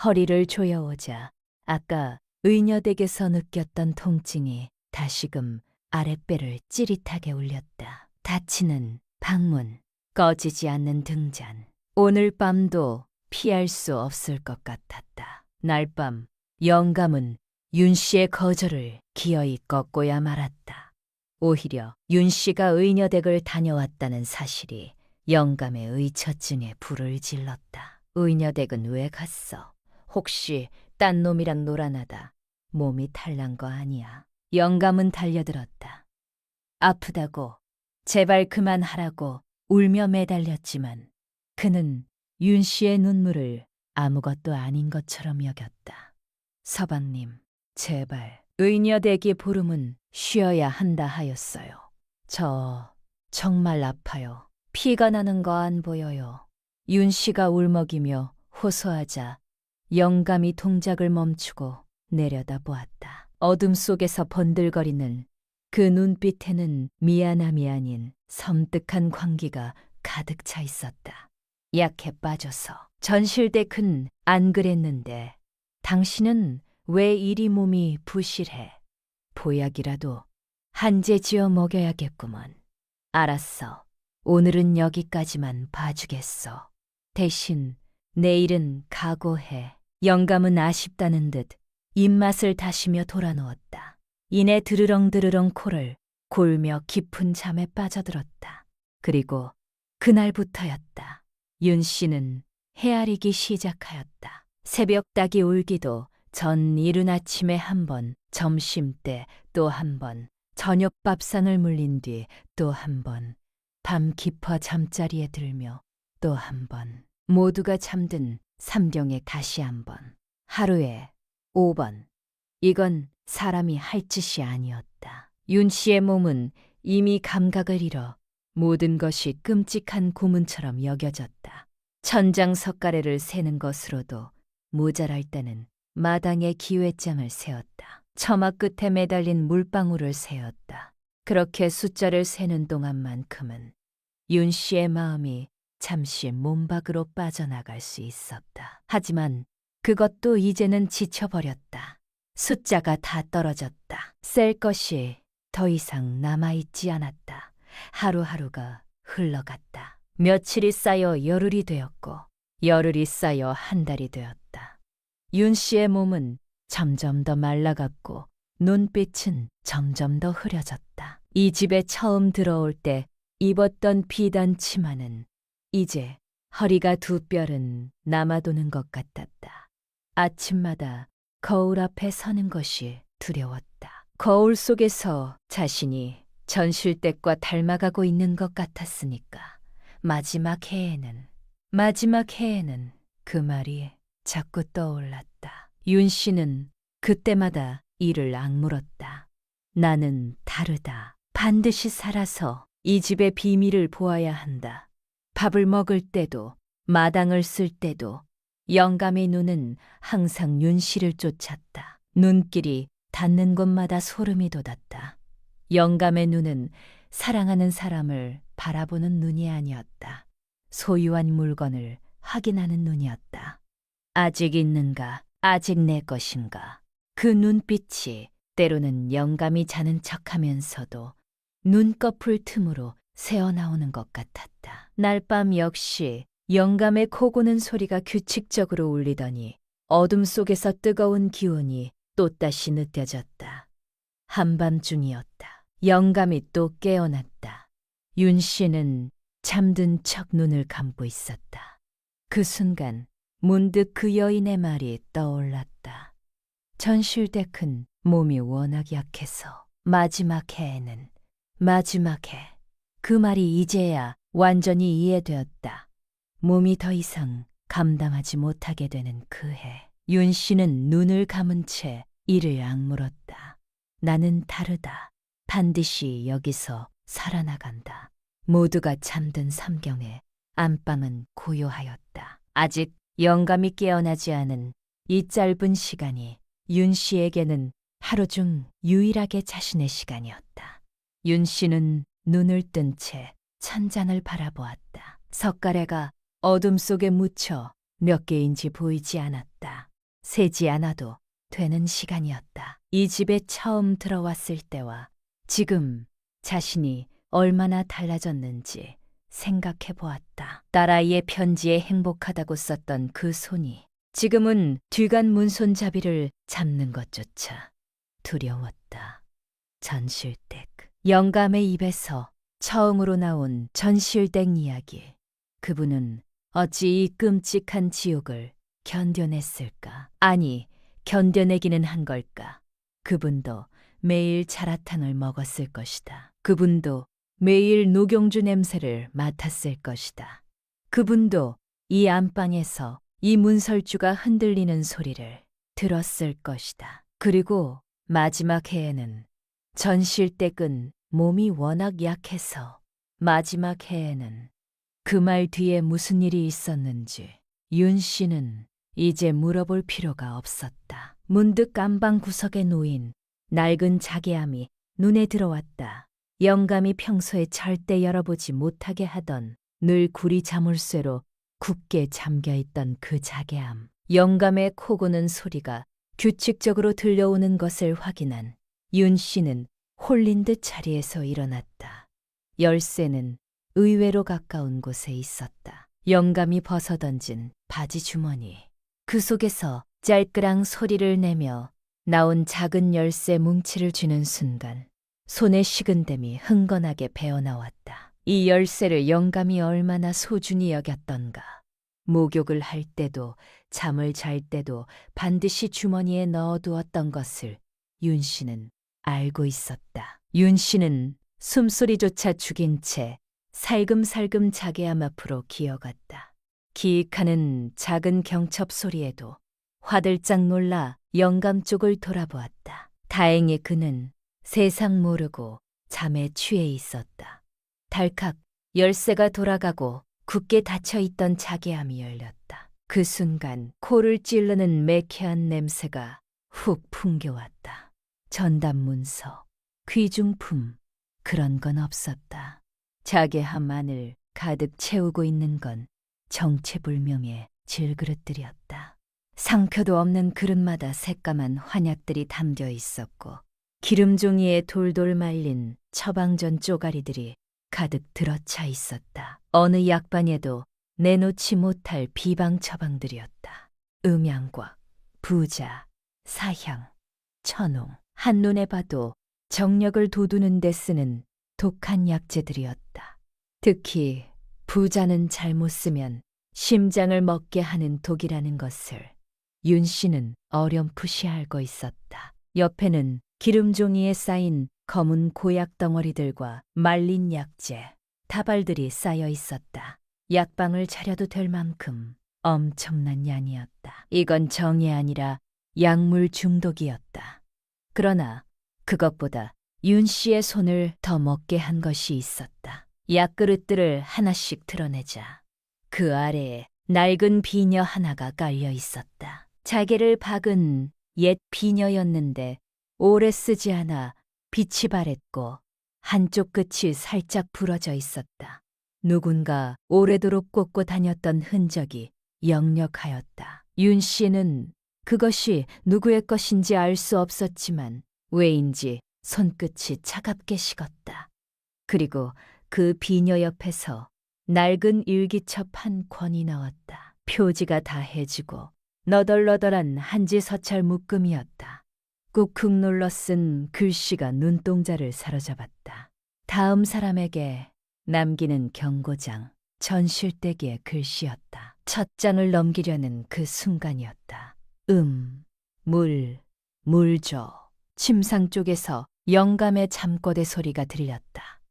허리를 조여오자 아까 의녀댁에서 느꼈던 통증이 다시금 아랫배를 찌릿하게 울렸다. 닫히는 방문, 꺼지지 않는 등잔. 오늘 밤도 피할 수 없을 것 같았다. 날밤 영감은 윤 씨의 거절을 기어이 꺾고야 말았다. 오히려 윤 씨가 의녀댁을 다녀왔다는 사실이 영감의 의처증에 불을 질렀다. 의녀댁은 왜 갔어? 혹시 딴 놈이랑 놀아나다 몸이 탈난 거 아니야? 영감은 달려들었다. 아프다고 제발 그만하라고 울며 매달렸지만 그는 윤 씨의 눈물을 아무것도 아닌 것처럼 여겼다. 서방님, 제발 의녀대기 보름은 쉬어야 한다 하였어요. 저 정말 아파요. 피가 나는 거 안 보여요. 윤 씨가 울먹이며 호소하자 영감이 동작을 멈추고 내려다보았다. 어둠 속에서 번들거리는 그 눈빛에는 미안함이 아닌 섬뜩한 광기가 가득 차 있었다. 약해 빠져서 전실대큰 안 그랬는데 당신은 왜 이리 몸이 부실해? 보약이라도 한제 지어 먹여야겠구먼. 알았어. 오늘은 여기까지만 봐주겠어. 대신 내일은 각오해. 영감은 아쉽다는 듯 입맛을 다시며 돌아누웠다. 이내 드르렁드르렁 코를 골며 깊은 잠에 빠져들었다. 그리고 그날부터였다. 윤 씨는 헤아리기 시작하였다. 새벽 닭이 울기도 전 이른 아침에 한 번, 점심때 또 한 번, 저녁 밥상을 물린 뒤 또 한 번, 밤 깊어 잠자리에 들며 또 한 번, 모두가 잠든 삼경에 다시 한 번, 하루에 5번. 이건 사람이 할 짓이 아니었다. 윤 씨의 몸은 이미 감각을 잃어 모든 것이 끔찍한 고문처럼 여겨졌다. 천장 석가래를 세는 것으로도 모자랄 때는 마당에 기회장을 세웠다. 처마 끝에 매달린 물방울을 세었다. 그렇게 숫자를 세는 동안만큼은 윤 씨의 마음이 잠시 몸 밖으로 빠져나갈 수 있었다. 하지만 그것도 이제는 지쳐버렸다. 숫자가 다 떨어졌다. 셀 것이 더 이상 남아있지 않았다. 하루하루가 흘러갔다. 며칠이 쌓여 열흘이 되었고 열흘이 쌓여 한 달이 되었다. 윤 씨의 몸은 점점 더 말라갔고 눈빛은 점점 더 흐려졌다. 이 집에 처음 들어올 때 입었던 비단 치마는 이제 허리가 두 뼘은 남아도는 것 같았다. 아침마다 거울 앞에 서는 것이 두려웠다. 거울 속에서 자신이 전실댁과 닮아가고 있는 것 같았으니까 마지막 해에는 그 말이 자꾸 떠올랐다. 윤 씨는 그때마다 이를 악물었다. 나는 다르다. 반드시 살아서 이 집의 비밀을 보아야 한다. 밥을 먹을 때도 마당을 쓸 때도 영감의 눈은 항상 윤 씨를 쫓았다. 눈길이 닿는 곳마다 소름이 돋았다. 영감의 눈은 사랑하는 사람을 바라보는 눈이 아니었다. 소유한 물건을 확인하는 눈이었다. 아직 있는가? 아직 내 것인가? 그 눈빛이 때로는 영감이 자는 척하면서도 눈꺼풀 틈으로 새어나오는 것 같았다. 날밤 역시 영감의 코 고는 소리가 규칙적으로 울리더니 어둠 속에서 뜨거운 기운이 또다시 느껴졌다. 한밤중이었다. 영감이 또 깨어났다. 윤 씨는 잠든 척 눈을 감고 있었다. 그 순간 문득 그 여인의 말이 떠올랐다. 전실댁은 몸이 워낙 약해서 마지막 해에는 그 말이 이제야 완전히 이해되었다. 몸이 더 이상 감당하지 못하게 되는 그 해. 윤 씨는 눈을 감은 채 이를 악물었다. 나는 다르다. 반드시 여기서 살아나간다. 모두가 잠든 삼경에 안방은 고요하였다. 아직 영감이 깨어나지 않은 이 짧은 시간이 윤 씨에게는 하루 중 유일하게 자신의 시간이었다. 윤 씨는 눈을 뜬 채 찬장을 바라보았다. 석가래가 어둠 속에 묻혀 몇 개인지 보이지 않았다. 세지 않아도 되는 시간이었다. 이 집에 처음 들어왔을 때와 지금 자신이 얼마나 달라졌는지 생각해 보았다. 딸아이의 편지에 행복하다고 썼던 그 손이 지금은 뒤간 문손잡이를 잡는 것조차 두려웠다. 전실댁. 영감의 입에서 처음으로 나온 전실댁 이야기. 그분은 어찌 이 끔찍한 지옥을 견뎌냈을까? 아니, 견뎌내기는 한 걸까? 그분도 매일 자라탕을 먹었을 것이다. 그분도 매일 노경주 냄새를 맡았을 것이다. 그분도 이 안방에서 이 문설주가 흔들리는 소리를 들었을 것이다. 그리고 마지막 해에는 전실댁은 몸이 워낙 약해서 마지막 해에는 그 말 뒤에 무슨 일이 있었는지 윤 씨는 이제 물어볼 필요가 없었다. 문득 안방 구석에 놓인 낡은 자개암이 눈에 들어왔다. 영감이 평소에 절대 열어보지 못하게 하던 늘 구리 자물쇠로 굳게 잠겨있던 그 자개암. 영감의 코 고는 소리가 규칙적으로 들려오는 것을 확인한 윤 씨는 홀린 듯 자리에서 일어났다. 열쇠는 의외로 가까운 곳에 있었다. 영감이 벗어던진 바지 주머니. 그 속에서 짤끄랑 소리를 내며 나온 작은 열쇠 뭉치를 쥐는 순간 손의 식은땀이 흥건하게 배어나왔다. 이 열쇠를 영감이 얼마나 소중히 여겼던가. 목욕을 할 때도 잠을 잘 때도 반드시 주머니에 넣어두었던 것을 윤 씨는 알고 있었다. 윤 씨는 숨소리조차 죽인 채 살금살금 자개암 앞으로 기어갔다. 기익하는 작은 경첩 소리에도 화들짝 놀라 영감 쪽을 돌아보았다. 다행히 그는 세상 모르고 잠에 취해 있었다. 달칵 열쇠가 돌아가고 굳게 닫혀있던 자개암이 열렸다. 그 순간 코를 찌르는 매캐한 냄새가 훅 풍겨왔다. 전단문서, 귀중품, 그런 건 없었다. 자개암 안을 가득 채우고 있는 건 정체불명의 질그릇들이었다. 상표도 없는 그릇마다 새까만 환약들이 담겨 있었고 기름종이에 돌돌 말린 처방전 쪼가리들이 가득 들어차 있었다. 어느 약방에도 내놓지 못할 비방 처방들이었다. 음양과 부자, 사향, 천홍, 한눈에 봐도 정력을 돋우는 데 쓰는 독한 약재들이었다. 특히 부자는 잘못 쓰면 심장을 먹게 하는 독이라는 것을 윤 씨는 어렴풋이 알고 있었다. 옆에는 기름종이에 쌓인 검은 고약 덩어리들과 말린 약재, 다발들이 쌓여 있었다. 약방을 차려도 될 만큼 엄청난 양이었다. 이건 정이 아니라 약물 중독이었다. 그러나 그것보다 윤 씨의 손을 더 먹게 한 것이 있었다. 약그릇들을 하나씩 드러내자 그 아래에 낡은 비녀 하나가 깔려 있었다. 자개를 박은 옛 비녀였는데 오래 쓰지 않아 빛이 바랬고 한쪽 끝이 살짝 부러져 있었다. 누군가 오래도록 꽂고 다녔던 흔적이 역력하였다. 윤 씨는 그것이 누구의 것인지 알 수 없었지만 왜인지 손끝이 차갑게 식었다. 그리고 그 비녀 옆에서 낡은 일기첩 한 권이 나왔다. 표지가 다해지고 너덜너덜한 한지 서찰 묶음이었다. 꾹꾹 눌러 쓴 글씨가 눈동자를 사로잡았다. 다음 사람에게 남기는 경고장, 전실대기의 글씨였다. 첫 장을 넘기려는 그 순간이었다. 물 줘. 침상 쪽에서 영감의 잠꼬대 소리가 들렸다.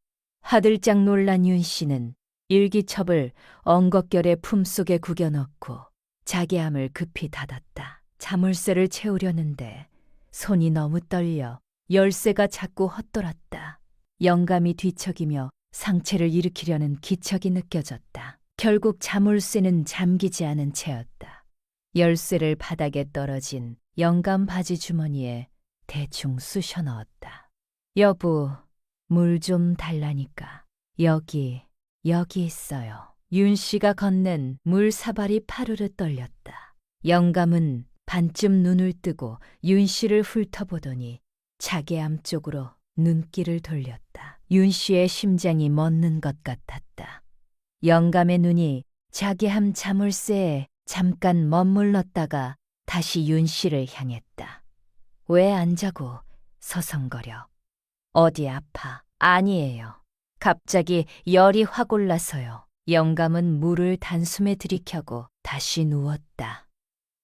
화들짝 놀란 윤 씨는 일기첩을 엉겁결에 품속에 구겨 넣고 자개암을 급히 닫았다. 자물쇠를 채우려는데 손이 너무 떨려 열쇠가 자꾸 헛돌았다. 영감이 뒤척이며 상체를 일으키려는 기척이 느껴졌다. 결국 자물쇠는 잠기지 않은 채였다. 열쇠를 바닥에 떨어진 영감 바지 주머니에 대충 쑤셔 넣었다. 여보, 물 좀 달라니까. 여기 여기 있어요. 윤 씨가 건넨 물사발이 파르르 떨렸다. 영감은 반쯤 눈을 뜨고 윤 씨를 훑어보더니 자개암 쪽으로 눈길을 돌렸다. 윤 씨의 심장이 멎는 것 같았다. 영감의 눈이 자개암 자물쇠에 잠깐 머물렀다가 다시 윤 씨를 향했다. 왜 안 자고 서성거려? 어디 아파? 아니에요. 갑자기 열이 확 올라서요. 영감은 물을 단숨에 들이켜고 다시 누웠다.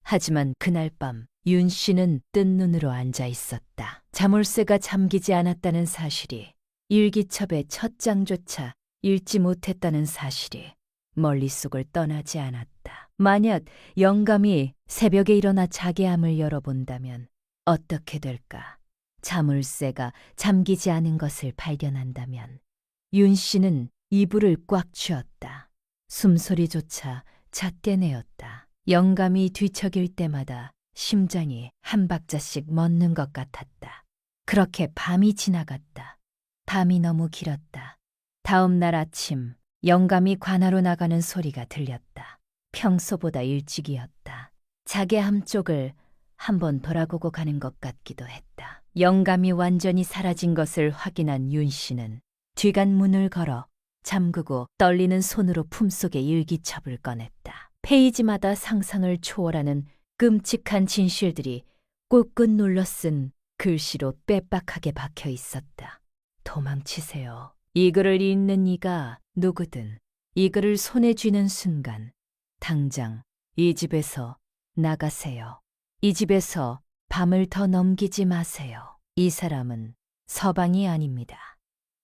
하지만 그날 밤 윤 씨는 뜬 눈으로 앉아 있었다. 자물쇠가 잠기지 않았다는 사실이, 일기첩의 첫 장조차 읽지 못했다는 사실이 머릿속을 떠나지 않았다. 만약 영감이 새벽에 일어나 자개암을 열어본다면 어떻게 될까? 자물쇠가 잠기지 않은 것을 발견한다면 윤 씨는 이불을 꽉 쥐었다. 숨소리조차 잦게 내었다. 영감이 뒤척일 때마다 심장이 한 박자씩 멎는 것 같았다. 그렇게 밤이 지나갔다. 밤이 너무 길었다. 다음 날 아침 영감이 관하로 나가는 소리가 들렸다. 평소보다 일찍이었다. 자개암 쪽을 한번 돌아보고 가는 것 같기도 했다. 영감이 완전히 사라진 것을 확인한 윤 씨는 뒤간문을 걸어 잠그고 떨리는 손으로 품속에 일기첩을 꺼냈다. 페이지마다 상상을 초월하는 끔찍한 진실들이 ቁ꾹 눌러 쓴 글씨로 빽빽하게 박혀 있었다. 도망치세요. 이 글을 읽는 이가 누구든 이 글을 손에 쥐는 순간 당장 이 집에서 나가세요. 이 집에서 밤을 더 넘기지 마세요. 이 사람은 서방이 아닙니다.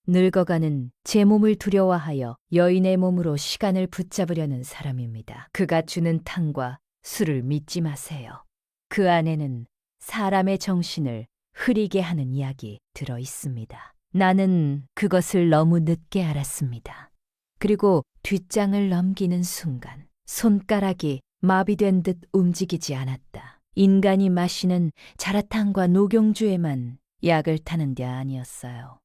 늙어가는 제 몸을 두려워하여 여인의 몸으로 시간을 붙잡으려는 사람입니다. 그가 주는 탕과 술을 믿지 마세요. 그 안에는 사람의 정신을 흐리게 하는 이야기 들어 있습니다. 나는 그것을 너무 늦게 알았습니다. 그리고 뒷장을 넘기는 순간 손가락이 마비된 듯 움직이지 않았다. 인간이 마시는 자라탕과 녹용주에만 약을 타는 게 아니었어요.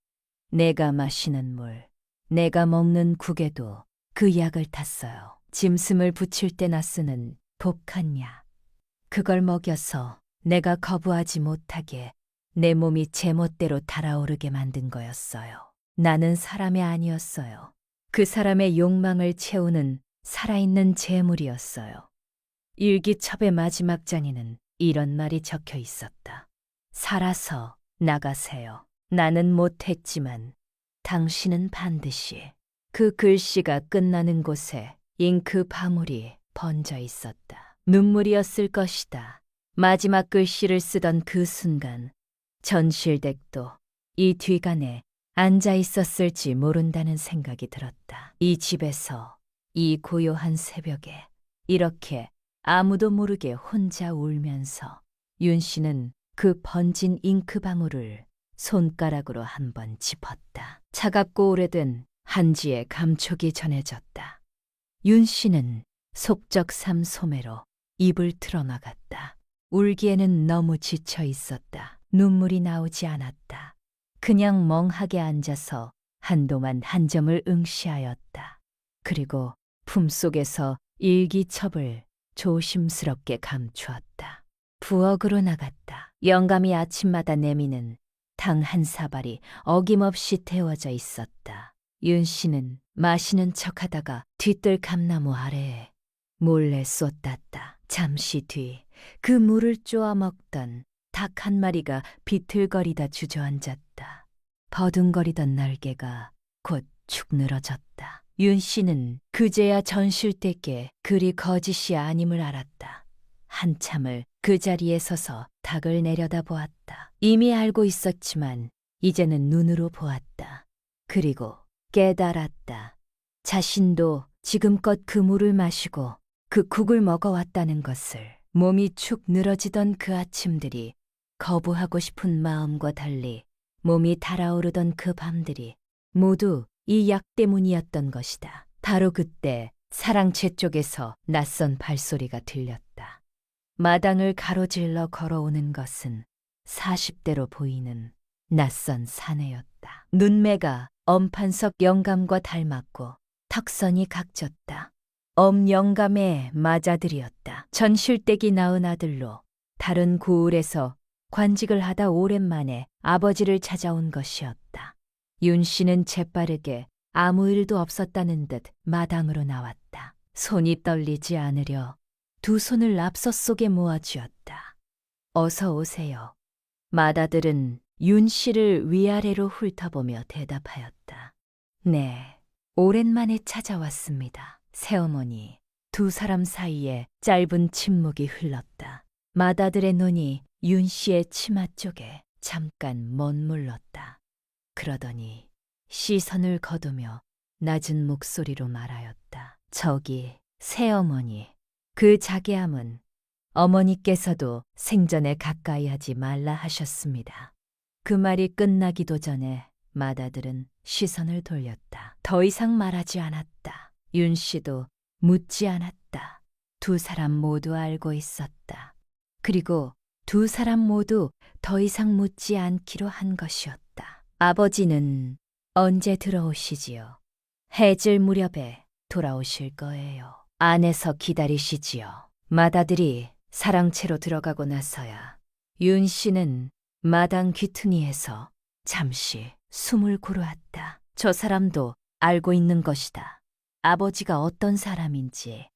내가 마시는 물, 내가 먹는 국에도 그 약을 탔어요. 짐승을 붙일 때나 쓰는 독한 약. 그걸 먹여서 내가 거부하지 못하게 내 몸이 제멋대로 달아오르게 만든 거였어요. 나는 사람이 아니었어요. 그 사람의 욕망을 채우는 살아있는 재물이었어요. 일기첩의 마지막 장에는 이런 말이 적혀 있었다. 살아서 나가세요. 나는 못했지만 당신은 반드시. 그 글씨가 끝나는 곳에 잉크 방울이 번져 있었다. 눈물이었을 것이다. 마지막 글씨를 쓰던 그 순간 전실댁도 이 뒤간에 앉아 있었을지 모른다는 생각이 들었다. 이 집에서 이 고요한 새벽에 이렇게 아무도 모르게 혼자 울면서 윤 씨는 그 번진 잉크 방울을 손가락으로 한번 짚었다. 차갑고 오래된 한지의 감촉이 전해졌다. 윤 씨는 속적삼 소매로 입을 틀어막았다. 울기에는 너무 지쳐 있었다. 눈물이 나오지 않았다. 그냥 멍하게 앉아서 한동안 한 점을 응시하였다. 그리고 품속에서 일기첩을 조심스럽게 감추었다. 부엌으로 나갔다. 영감이 아침마다 내미는 탕 한 사발이 어김없이 데워져 있었다. 윤 씨는 마시는 척하다가 뒤뜰 감나무 아래에 몰래 쏟았다. 잠시 뒤 그 물을 쪼아 먹던 닭 한 마리가 비틀거리다 주저앉았다. 버둥거리던 날개가 곧 축 늘어졌다. 윤 씨는 그제야 전실댁께 그리 거짓이 아님을 알았다. 한참을 그 자리에 서서 닭을 내려다보았다. 이미 알고 있었지만 이제는 눈으로 보았다. 그리고 깨달았다. 자신도 지금껏 그 물을 마시고 그 국을 먹어왔다는 것을. 몸이 축 늘어지던 그 아침들이, 거부하고 싶은 마음과 달리 몸이 달아오르던 그 밤들이 모두 이 약 때문이었던 것이다. 바로 그때 사랑채 쪽에서 낯선 발소리가 들렸다. 마당을 가로질러 걸어오는 것은 40대로 보이는 낯선 사내였다. 눈매가 엄판석 영감과 닮았고 턱선이 각졌다. 영감의 맏아들이었다. 전실댁이 낳은 아들로 다른 고을에서 관직을 하다 오랜만에 아버지를 찾아온 것이었다. 윤 씨는 재빠르게 아무 일도 없었다는 듯 마당으로 나왔다. 손이 떨리지 않으려 두 손을 앞서 속에 모아쥐었다. 어서 오세요. 맏아들은 윤 씨를 위아래로 훑어보며 대답하였다. 네, 오랜만에 찾아왔습니다. 새어머니, 두 사람 사이에 짧은 침묵이 흘렀다. 맏아들의 눈이 윤 씨의 치마 쪽에 잠깐 머물렀다. 그러더니 시선을 거두며 낮은 목소리로 말하였다. 저기, 새어머니, 그 자괴함은 어머니께서도 생전에 가까이 하지 말라 하셨습니다. 그 말이 끝나기도 전에 맏아들은 시선을 돌렸다. 더 이상 말하지 않았다. 윤 씨도 묻지 않았다. 두 사람 모두 알고 있었다. 그리고 두 사람 모두 더 이상 묻지 않기로 한 것이었다. 아버지는 언제 들어오시지요? 해질 무렵에 돌아오실 거예요. 안에서 기다리시지요. 맏아들이 사랑채로 들어가고 나서야 윤 씨는 마당 귀퉁이에서 잠시 숨을 고르았다. 저 사람도 알고 있는 것이다. 아버지가 어떤 사람인지,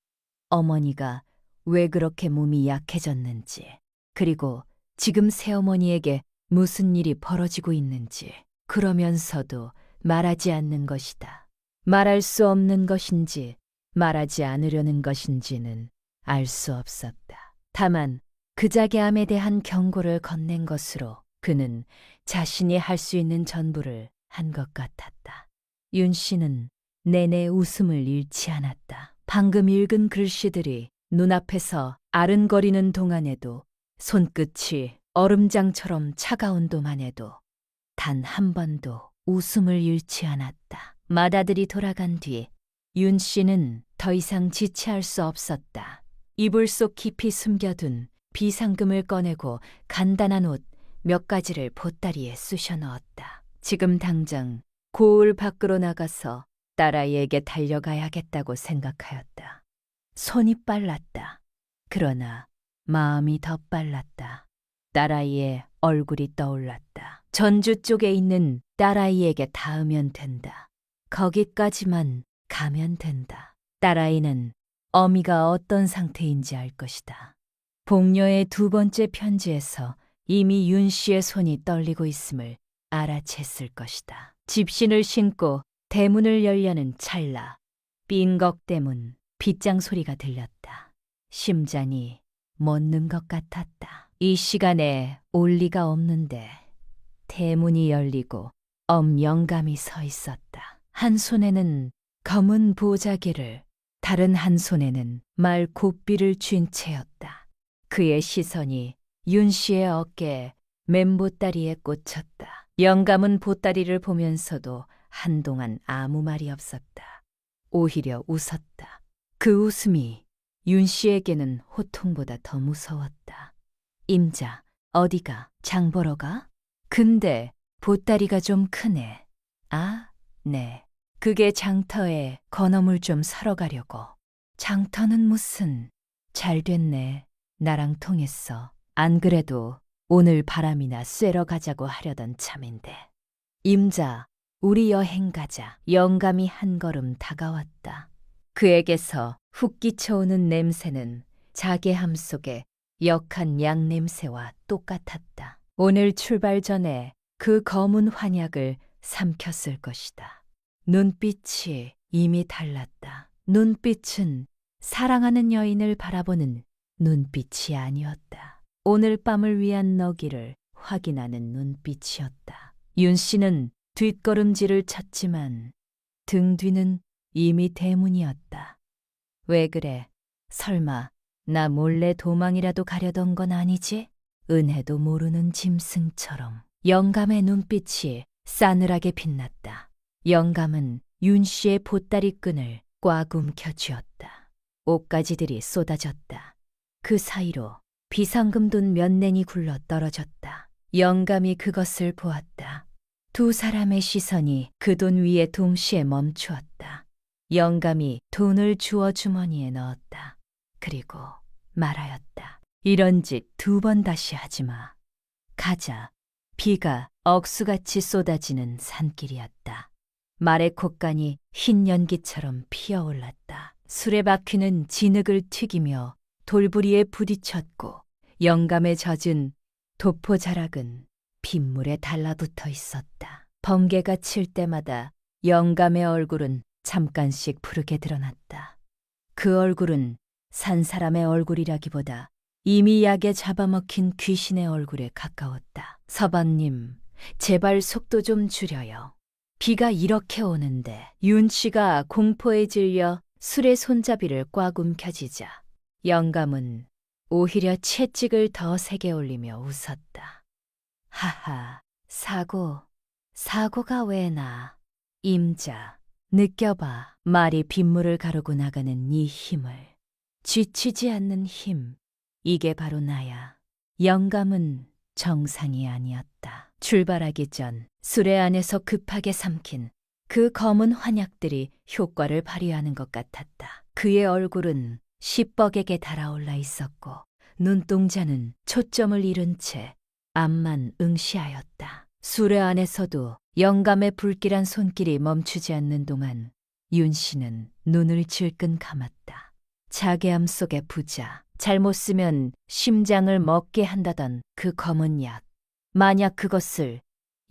어머니가 왜 그렇게 몸이 약해졌는지, 그리고 지금 새어머니에게 무슨 일이 벌어지고 있는지, 그러면서도 말하지 않는 것이다. 말할 수 없는 것인지 말하지 않으려는 것인지는 알 수 없었다. 다만 그 자괴함에 대한 경고를 건넨 것으로 그는 자신이 할 수 있는 전부를 한 것 같았다. 윤 씨는 내내 웃음을 잃지 않았다. 방금 읽은 글씨들이 눈앞에서 아른거리는 동안에도, 손끝이 얼음장처럼 차가운 동안에도 단 한 번도 웃음을 잃지 않았다. 맏아들이 돌아간 뒤 윤 씨는 더 이상 지체할 수 없었다. 이불 속 깊이 숨겨둔 비상금을 꺼내고 간단한 옷 몇 가지를 보따리에 쑤셔 넣었다. 지금 당장 고을 밖으로 나가서 딸아이에게 달려가야겠다고 생각하였다. 손이 빨랐다. 그러나 마음이 더 빨랐다. 딸아이의 얼굴이 떠올랐다. 전주 쪽에 있는 딸아이에게 닿으면 된다. 거기까지만 가면 된다. 딸아이는 어미가 어떤 상태인지 알 것이다. 복녀의 두 번째 편지에서 이미 윤 씨의 손이 떨리고 있음을 알아챘을 것이다. 집신을 신고 대문을 열려는 찰나, 삥걱대문 빗장 소리가 들렸다. 심장이 멎는 것 같았다. 이 시간에 올 리가 없는데 대문이 열리고 영감이 서 있었다. 한 손에는 검은 보자기를, 다른 한 손에는 말 곱비를 쥔 채였다. 그의 시선이 윤 씨의 어깨에 맨보따리에 꽂혔다. 영감은 보따리를 보면서도 한동안 아무 말이 없었다. 오히려 웃었다. 그 웃음이 윤 씨에게는 호통보다 더 무서웠다. 임자, 어디가? 장 보러 가? 근데 보따리가 좀 크네. 아, 네. 그게 장터에 건어물 좀 사러 가려고. 장터는 무슨. 잘 됐네. 나랑 통했어. 안 그래도 오늘 바람이나 쐬러 가자고 하려던 참인데. 임자, 우리 여행 가자. 영감이 한 걸음 다가왔다. 그에게서 훅 끼쳐오는 냄새는 자괴함 속에 역한 양 냄새와 똑같았다. 오늘 출발 전에 그 검은 환약을 삼켰을 것이다. 눈빛이 이미 달랐다. 눈빛은 사랑하는 여인을 바라보는 눈빛이 아니었다. 오늘 밤을 위한 너기를 확인하는 눈빛이었다. 윤 씨는 뒷걸음질을 쳤지만 등 뒤는 이미 대문이었다. 왜 그래? 설마 나 몰래 도망이라도 가려던 건 아니지? 은혜도 모르는 짐승처럼. 영감의 눈빛이 싸늘하게 빛났다. 영감은 윤 씨의 보따리 끈을 꽉 움켜쥐었다. 옷가지들이 쏟아졌다. 그 사이로 비상금 돈 몇 냉이 굴러 떨어졌다. 영감이 그것을 보았다. 두 사람의 시선이 그 돈 위에 동시에 멈추었다. 영감이 돈을 주워 주머니에 넣었다. 그리고 말하였다. 이런 짓 2번 다시 하지 마. 가자. 비가 억수같이 쏟아지는 산길이었다. 말의 콧간이 흰 연기처럼 피어올랐다. 수레바퀴는 진흙을 튀기며 돌부리에 부딪혔고 영감에 젖은 도포 자락은 빗물에 달라붙어 있었다. 번개가 칠 때마다 영감의 얼굴은 잠깐씩 푸르게 드러났다. 그 얼굴은 산 사람의 얼굴이라기보다 이미 약에 잡아먹힌 귀신의 얼굴에 가까웠다. 서방님, 제발 속도 좀 줄여요. 비가 이렇게 오는데. 윤 씨가 공포에 질려 술의 손잡이를 꽉 움켜쥐자 영감은 오히려 채찍을 더 세게 올리며 웃었다. 하하, 사고가 왜 나? 임자, 느껴봐. 말이 빗물을 가르고 나가는 이 힘을. 지치지 않는 힘. 이게 바로 나야. 영감은 정상이 아니었다. 출발하기 전 수레 안에서 급하게 삼킨 그 검은 환약들이 효과를 발휘하는 것 같았다. 그의 얼굴은 시뻘겋게 달아올라 있었고 눈동자는 초점을 잃은 채 앞만 응시하였다. 수레 안에서도 영감의 불길한 손길이 멈추지 않는 동안 윤 씨는 눈을 질끈 감았다. 자괴함 속의 부자, 잘못 쓰면 심장을 먹게 한다던 그 검은 약. 만약 그것을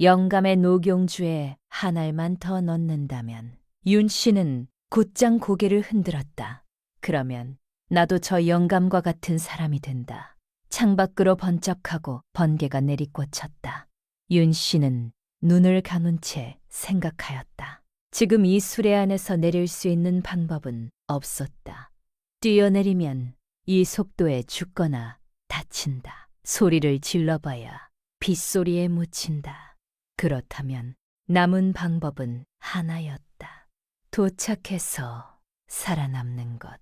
영감의 녹용주에 한 알만 더 넣는다면. 윤 씨는 곧장 고개를 흔들었다. 그러면 나도 저 영감과 같은 사람이 된다. 창밖으로 번쩍하고 번개가 내리꽂혔다. 윤 씨는 눈을 감은 채 생각하였다. 지금 이 수레 안에서 내릴 수 있는 방법은 없었다. 뛰어내리면 이 속도에 죽거나 다친다. 소리를 질러봐야 빗소리에 묻힌다. 그렇다면 남은 방법은 하나였다. 도착해서 살아남는 것.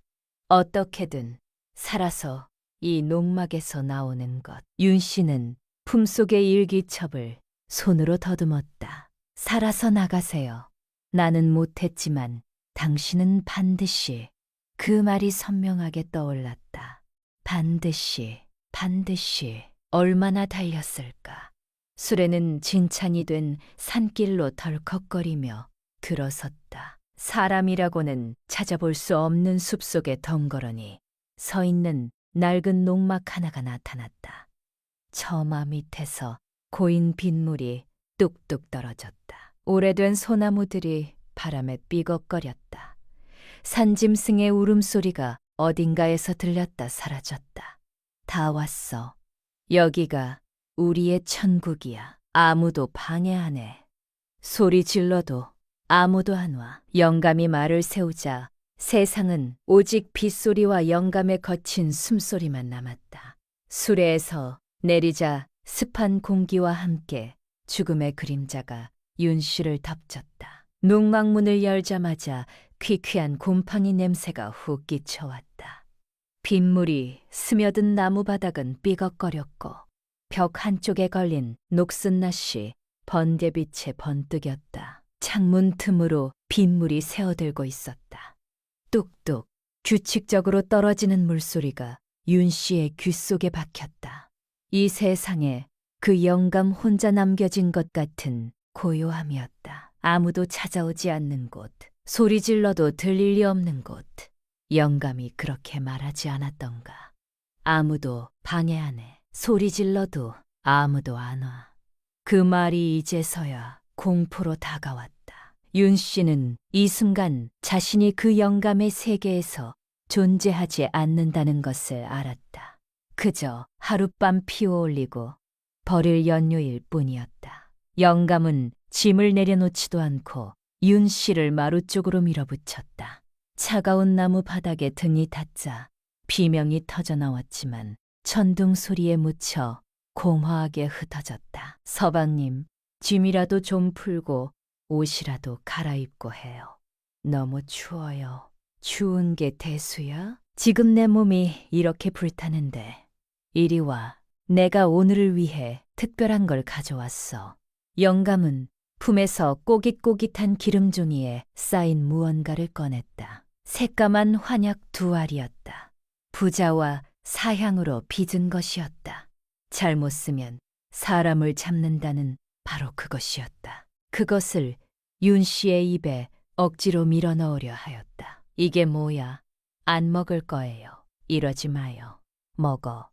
어떻게든 살아서 이 농막에서 나오는 것. 윤 씨는 품속의 일기첩을 손으로 더듬었다. 살아서 나가세요. 나는 못했지만 당신은 반드시. 그 말이 선명하게 떠올랐다. 반드시. 얼마나 달렸을까. 수레는 진창이 된 산길로 덜컥거리며 들어섰다. 사람이라고는 찾아볼 수 없는 숲속의 덩그러니 서 있는 낡은 농막 하나가 나타났다. 처마 밑에서 고인 빗물이 뚝뚝 떨어졌다. 오래된 소나무들이 바람에 삐걱거렸다. 산짐승의 울음소리가 어딘가에서 들렸다 사라졌다. 다 왔어. 여기가 우리의 천국이야. 아무도 방해 안 해. 소리 질러도 아무도 안 와. 영감이 말을 세우자 세상은 오직 빗소리와 영감의 거친 숨소리만 남았다. 수레에서 내리자 습한 공기와 함께 죽음의 그림자가 윤 씨를 덮쳤다. 농막문을 열자마자 퀴퀴한 곰팡이 냄새가 훅 끼쳐왔다. 빗물이 스며든 나무 바닥은 삐걱거렸고 벽 한쪽에 걸린 녹슨 낫이 번개빛에 번뜩였다. 창문 틈으로 빗물이 새어들고 있었다. 뚝뚝 규칙적으로 떨어지는 물소리가 윤 씨의 귀 속에 박혔다. 이 세상에 그 영감 혼자 남겨진 것 같은 고요함이었다. 아무도 찾아오지 않는 곳, 소리 질러도 들릴 리 없는 곳. 영감이 그렇게 말하지 않았던가. 아무도 방해 안 해. 소리 질러도 아무도 안 와. 그 말이 이제서야 공포로 다가왔다. 윤 씨는 이 순간 자신이 그 영감의 세계에서 존재하지 않는다는 것을 알았다. 그저 하룻밤 피워올리고 버릴 연료일 뿐이었다. 영감은 짐을 내려놓지도 않고 윤 씨를 마루 쪽으로 밀어붙였다. 차가운 나무 바닥에 등이 닿자 비명이 터져나왔지만 천둥 소리에 묻혀 공허하게 흩어졌다. 서방님, 짐이라도 좀 풀고 옷이라도 갈아입고 해요. 너무 추워요. 추운 게 대수야? 지금 내 몸이 이렇게 불타는데 이리 와. 내가 오늘을 위해 특별한 걸 가져왔어. 영감은 품에서 꼬깃꼬깃한 기름종이에 쌓인 무언가를 꺼냈다. 새까만 환약 두 알이었다. 부자와 사향으로 빚은 것이었다. 잘못 쓰면 사람을 잡는다는 바로 그것이었다. 그것을 윤 씨의 입에 억지로 밀어넣으려 하였다. 이게 뭐야? 안 먹을 거예요. 이러지 마요. 먹어.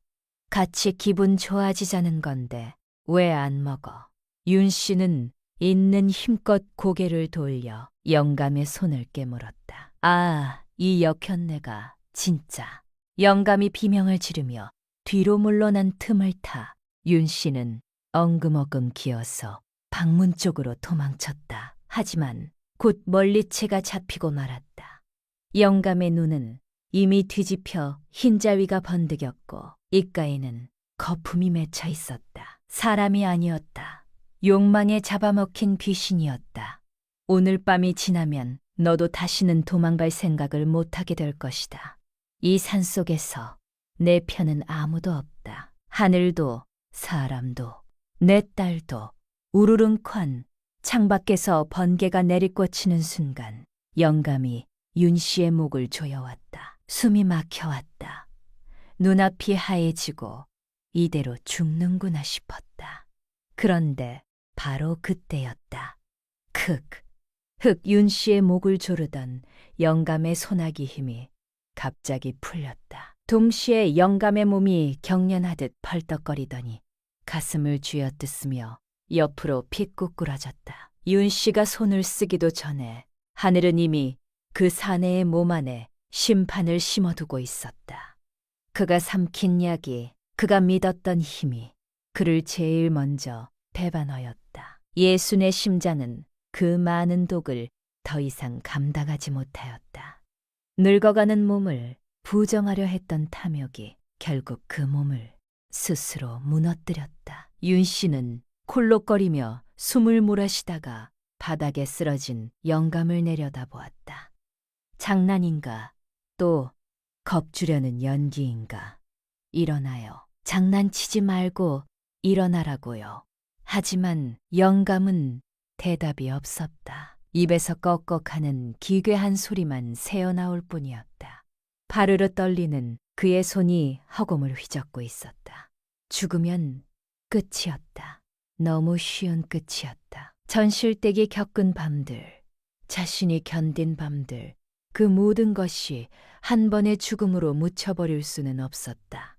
같이 기분 좋아지자는 건데 왜 안 먹어? 윤 씨는 있는 힘껏 고개를 돌려 영감의 손을 깨물었다. 아, 이 역현내가 진짜. 영감이 비명을 지르며 뒤로 물러난 틈을 타 윤 씨는 엉금엉금 기어서 방문 쪽으로 도망쳤다. 하지만 곧 멀리채가 잡히고 말았다. 영감의 눈은 이미 뒤집혀 흰자위가 번득였고 입가에는 거품이 맺혀 있었다. 사람이 아니었다. 욕망에 잡아먹힌 귀신이었다. 오늘 밤이 지나면 너도 다시는 도망갈 생각을 못하게 될 것이다. 이 산속에서 내 편은 아무도 없다. 하늘도 사람도 내 딸도. 우르릉쾅 창밖에서 번개가 내리꽂히는 순간 영감이 윤 씨의 목을 조여왔다. 숨이 막혀왔다. 눈앞이 하얘지고 이대로 죽는구나 싶었다. 그런데 바로 그때였다. 흑 윤 씨의 목을 조르던 영감의 소나기 힘이 갑자기 풀렸다. 동시에 영감의 몸이 경련하듯 펄떡거리더니 가슴을 쥐어뜯으며 옆으로 픽 꾸꾸라졌다. 윤 씨가 손을 쓰기도 전에 하늘은 이미 그 사내의 몸 안에 심판을 심어두고 있었다. 그가 삼킨 약이, 그가 믿었던 힘이 그를 제일 먼저 배반하였다. 예순의 심장은 그 많은 독을 더 이상 감당하지 못하였다. 늙어가는 몸을 부정하려 했던 탐욕이 결국 그 몸을 스스로 무너뜨렸다. 윤 씨는 콜록거리며 숨을 몰아쉬다가 바닥에 쓰러진 영감을 내려다보았다. 장난인가? 또 겁주려는 연기인가? 일어나요. 장난치지 말고 일어나라고요. 하지만 영감은 대답이 없었다. 입에서 꺽꺽하는 기괴한 소리만 새어나올 뿐이었다. 바르르 떨리는 그의 손이 허공을 휘젓고 있었다. 죽으면 끝이었다. 너무 쉬운 끝이었다. 전실댁이 겪은 밤들, 자신이 견딘 밤들, 그 모든 것이 한 번의 죽음으로 묻혀버릴 수는 없었다.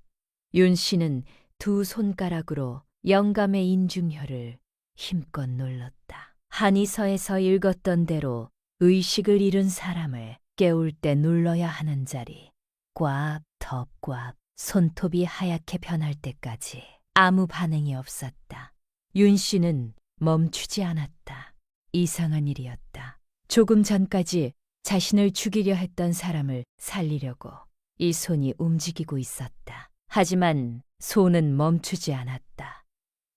윤 씨는 두 손가락으로 영감의 인중혈을 힘껏 눌렀다. 한의서에서 읽었던 대로 의식을 잃은 사람을 깨울 때 눌러야 하는 자리, 꽉 더 꽉 손톱이 하얗게 변할 때까지 아무 반응이 없었다. 윤 씨는 멈추지 않았다. 이상한 일이었다. 조금 전까지 자신을 죽이려 했던 사람을 살리려고 이 손이 움직이고 있었다. 하지만 손은 멈추지 않았다.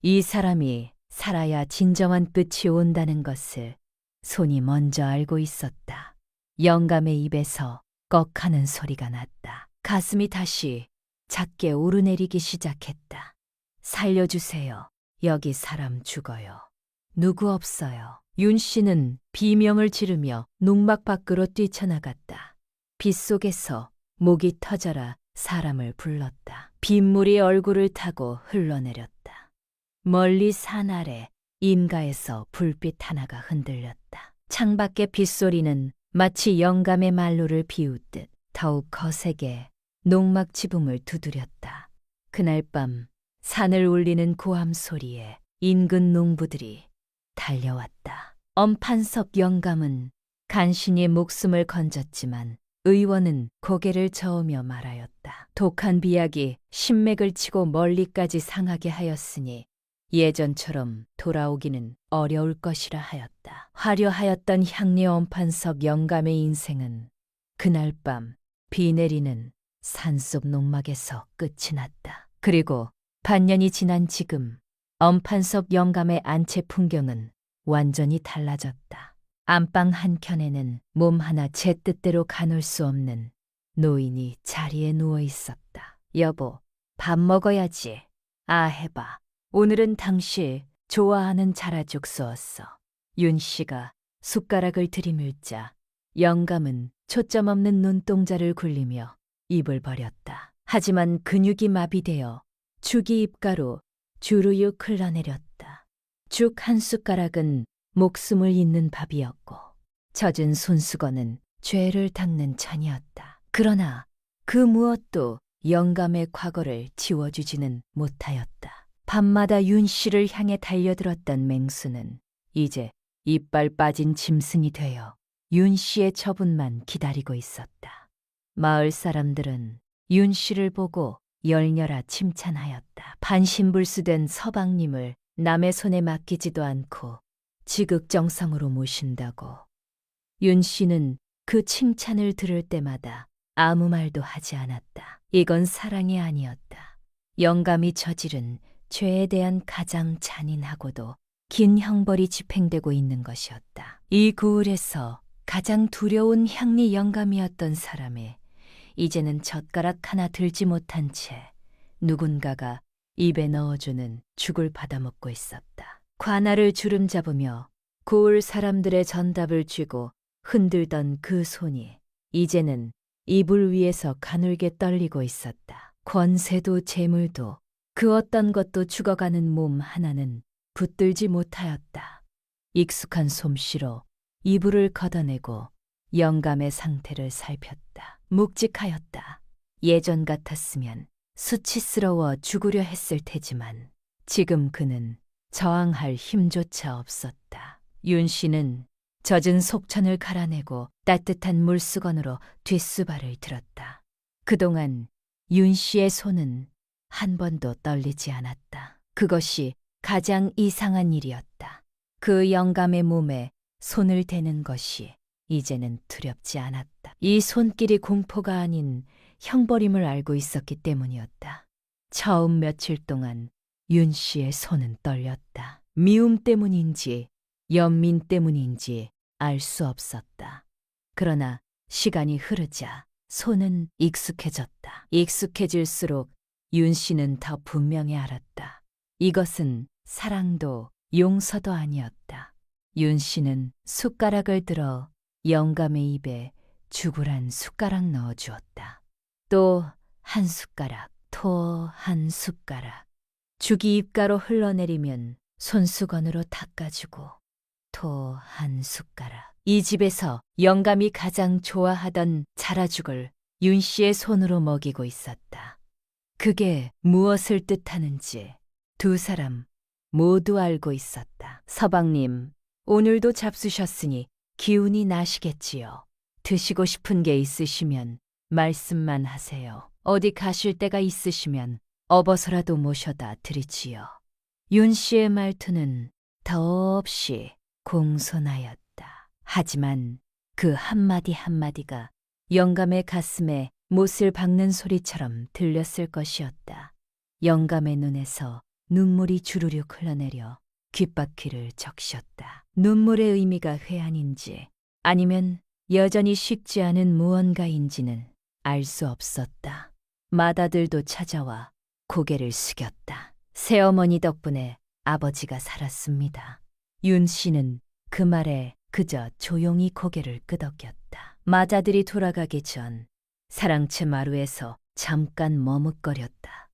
이 사람이 살아야 진정한 끝이 온다는 것을 손이 먼저 알고 있었다. 영감의 입에서 꺽하는 소리가 났다. 가슴이 다시 작게 오르내리기 시작했다. 살려주세요. 여기 사람 죽어요. 누구 없어요. 윤 씨는 비명을 지르며 농막 밖으로 뛰쳐나갔다. 빗속에서 목이 터져라 사람을 불렀다. 빗물이 얼굴을 타고 흘러내렸다. 멀리 산 아래 임가에서 불빛 하나가 흔들렸다. 창밖의 빗소리는 마치 영감의 말로를 비웃듯 더욱 거세게 농막 지붕을 두드렸다. 그날 밤 산을 울리는 고함 소리에 인근 농부들이 달려왔다. 엄판석 영감은 간신히 목숨을 건졌지만 의원은 고개를 저으며 말하였다. 독한 비약이 신맥을 치고 멀리까지 상하게 하였으니 예전처럼 돌아오기는 어려울 것이라 하였다. 화려하였던 향리 엄판석 영감의 인생은 그날 밤 비 내리는 산속 농막에서 끝이 났다. 그리고 반년이 지난 지금 엄판석 영감의 안채 풍경은 완전히 달라졌다. 안방 한켠에는 몸 하나 제 뜻대로 가눌 수 없는 노인이 자리에 누워 있었다. 여보, 밥 먹어야지. 아, 해봐. 오늘은 당신 좋아하는 자라죽 쏘았어. 윤 씨가 숟가락을 들이밀자 영감은 초점 없는 눈동자를 굴리며 입을 벌였다. 하지만 근육이 마비되어 죽이 입가로 주르륵 흘러내렸다. 죽 한 숟가락은 목숨을 잇는 밥이었고 젖은 손수건은 죄를 닦는 찬이었다. 그러나 그 무엇도 영감의 과거를 지워주지는 못하였다. 밤마다 윤 씨를 향해 달려들었던 맹수는 이제 이빨 빠진 짐승이 되어 윤 씨의 처분만 기다리고 있었다. 마을 사람들은 윤 씨를 보고 열렬하 칭찬하였다. 반신불수된 서방님을 남의 손에 맡기지도 않고 지극정성으로 모신다고. 윤 씨는 그 칭찬을 들을 때마다 아무 말도 하지 않았다. 이건 사랑이 아니었다. 영감이 저지른 죄에 대한 가장 잔인하고도 긴 형벌이 집행되고 있는 것이었다. 이 구울에서 가장 두려운 향리 영감이었던 사람의 이제는 젓가락 하나 들지 못한 채 누군가가 입에 넣어주는 죽을 받아먹고 있었다. 관아를 주름잡으며 고을 사람들의 전답을 쥐고 흔들던 그 손이 이제는 이불 위에서 가늘게 떨리고 있었다. 권세도 재물도 그 어떤 것도 죽어가는 몸 하나는 붙들지 못하였다. 익숙한 솜씨로 이불을 걷어내고 영감의 상태를 살폈다. 묵직하였다. 예전 같았으면 수치스러워 죽으려 했을 테지만 지금 그는 저항할 힘조차 없었다. 윤 씨는 젖은 속천을 갈아내고 따뜻한 물수건으로 뒷수발을 들었다. 그동안 윤 씨의 손은 한 번도 떨리지 않았다. 그것이 가장 이상한 일이었다. 그 영감의 몸에 손을 대는 것이 이제는 두렵지 않았다. 이 손길이 공포가 아닌 형벌임을 알고 있었기 때문이었다. 처음 며칠 동안 윤 씨의 손은 떨렸다. 미움 때문인지 연민 때문인지 알 수 없었다. 그러나 시간이 흐르자 손은 익숙해졌다. 익숙해질수록 윤 씨는 더 분명히 알았다. 이것은 사랑도 용서도 아니었다. 윤 씨는 숟가락을 들어 영감의 입에 죽을 한 숟가락 넣어주었다. 또 한 숟가락, 또 한 숟가락. 죽이 입가로 흘러내리면 손수건으로 닦아주고 또 한 숟가락. 이 집에서 영감이 가장 좋아하던 자라죽을 윤 씨의 손으로 먹이고 있었다. 그게 무엇을 뜻하는지 두 사람 모두 알고 있었다. 서방님, 오늘도 잡수셨으니 기운이 나시겠지요. 드시고 싶은 게 있으시면 말씀만 하세요. 어디 가실 데가 있으시면 업어서라도 모셔다 드리지요. 윤 씨의 말투는 더없이 공손하였다. 하지만 그 한마디 한마디가 영감의 가슴에 못을 박는 소리처럼 들렸을 것이었다. 영감의 눈에서 눈물이 주르륵 흘러내려 귓바퀴를 적셨다. 눈물의 의미가 회한인지 아니면 여전히 식지 않은 무언가인지는 알 수 없었다. 맏아들도 찾아와 고개를 숙였다. 새어머니 덕분에 아버지가 살았습니다. 윤 씨는 그 말에 그저 조용히 고개를 끄덕였다. 맏아들이 돌아가기 전 사랑채 마루에서 잠깐 머뭇거렸다.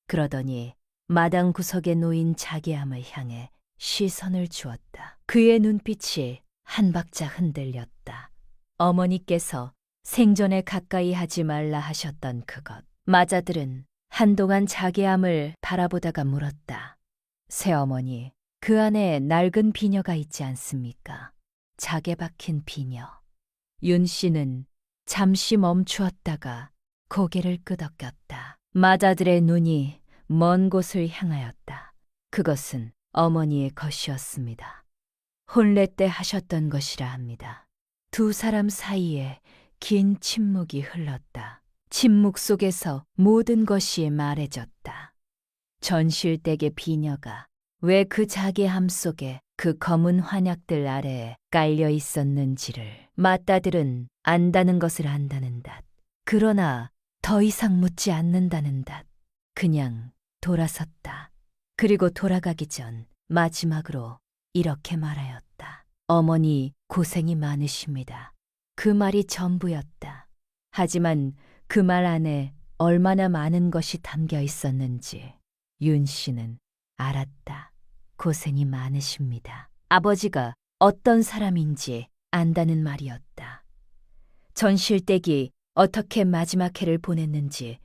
그러더니 마당 구석에 놓인 자개암을 향해 시선을 주었다. 그의 눈빛이 한 박자 흔들렸다. 어머니께서 생전에 가까이 하지 말라 하셨던 그것. 맏아들은 한동안 자개암을 바라보다가 물었다. 새어머니, 그 안에 낡은 비녀가 있지 않습니까? 자개 박힌 비녀. 윤 씨는 잠시 멈추었다가 고개를 끄덕였다. 맏아들의 눈이 먼 곳을 향하였다. 그것은 어머니의 것이었습니다. 혼례 때 하셨던 것이라 합니다. 두 사람 사이에 긴 침묵이 흘렀다. 침묵 속에서 모든 것이 말해졌다. 전실댁의 비녀가 왜 그 자개함 속에 그 검은 환약들 아래에 깔려 있었는지를 맏아들은 안다는 것을 안다는 듯, 그러나 더 이상 묻지 않는다는 듯 그냥 돌아섰다. 그리고 돌아가기 전 마지막으로 이렇게 말하였다. 어머니 고생이 많으십니다. 그 말이 전부였다. 하지만 그 말 안에 얼마나 많은 것이 담겨 있었는지 윤 씨는 알았다. 고생이 많으십니다. 아버지가 어떤 사람인지 안다는 말이었다. 전실댁이 어떻게 마지막 해를 보냈는지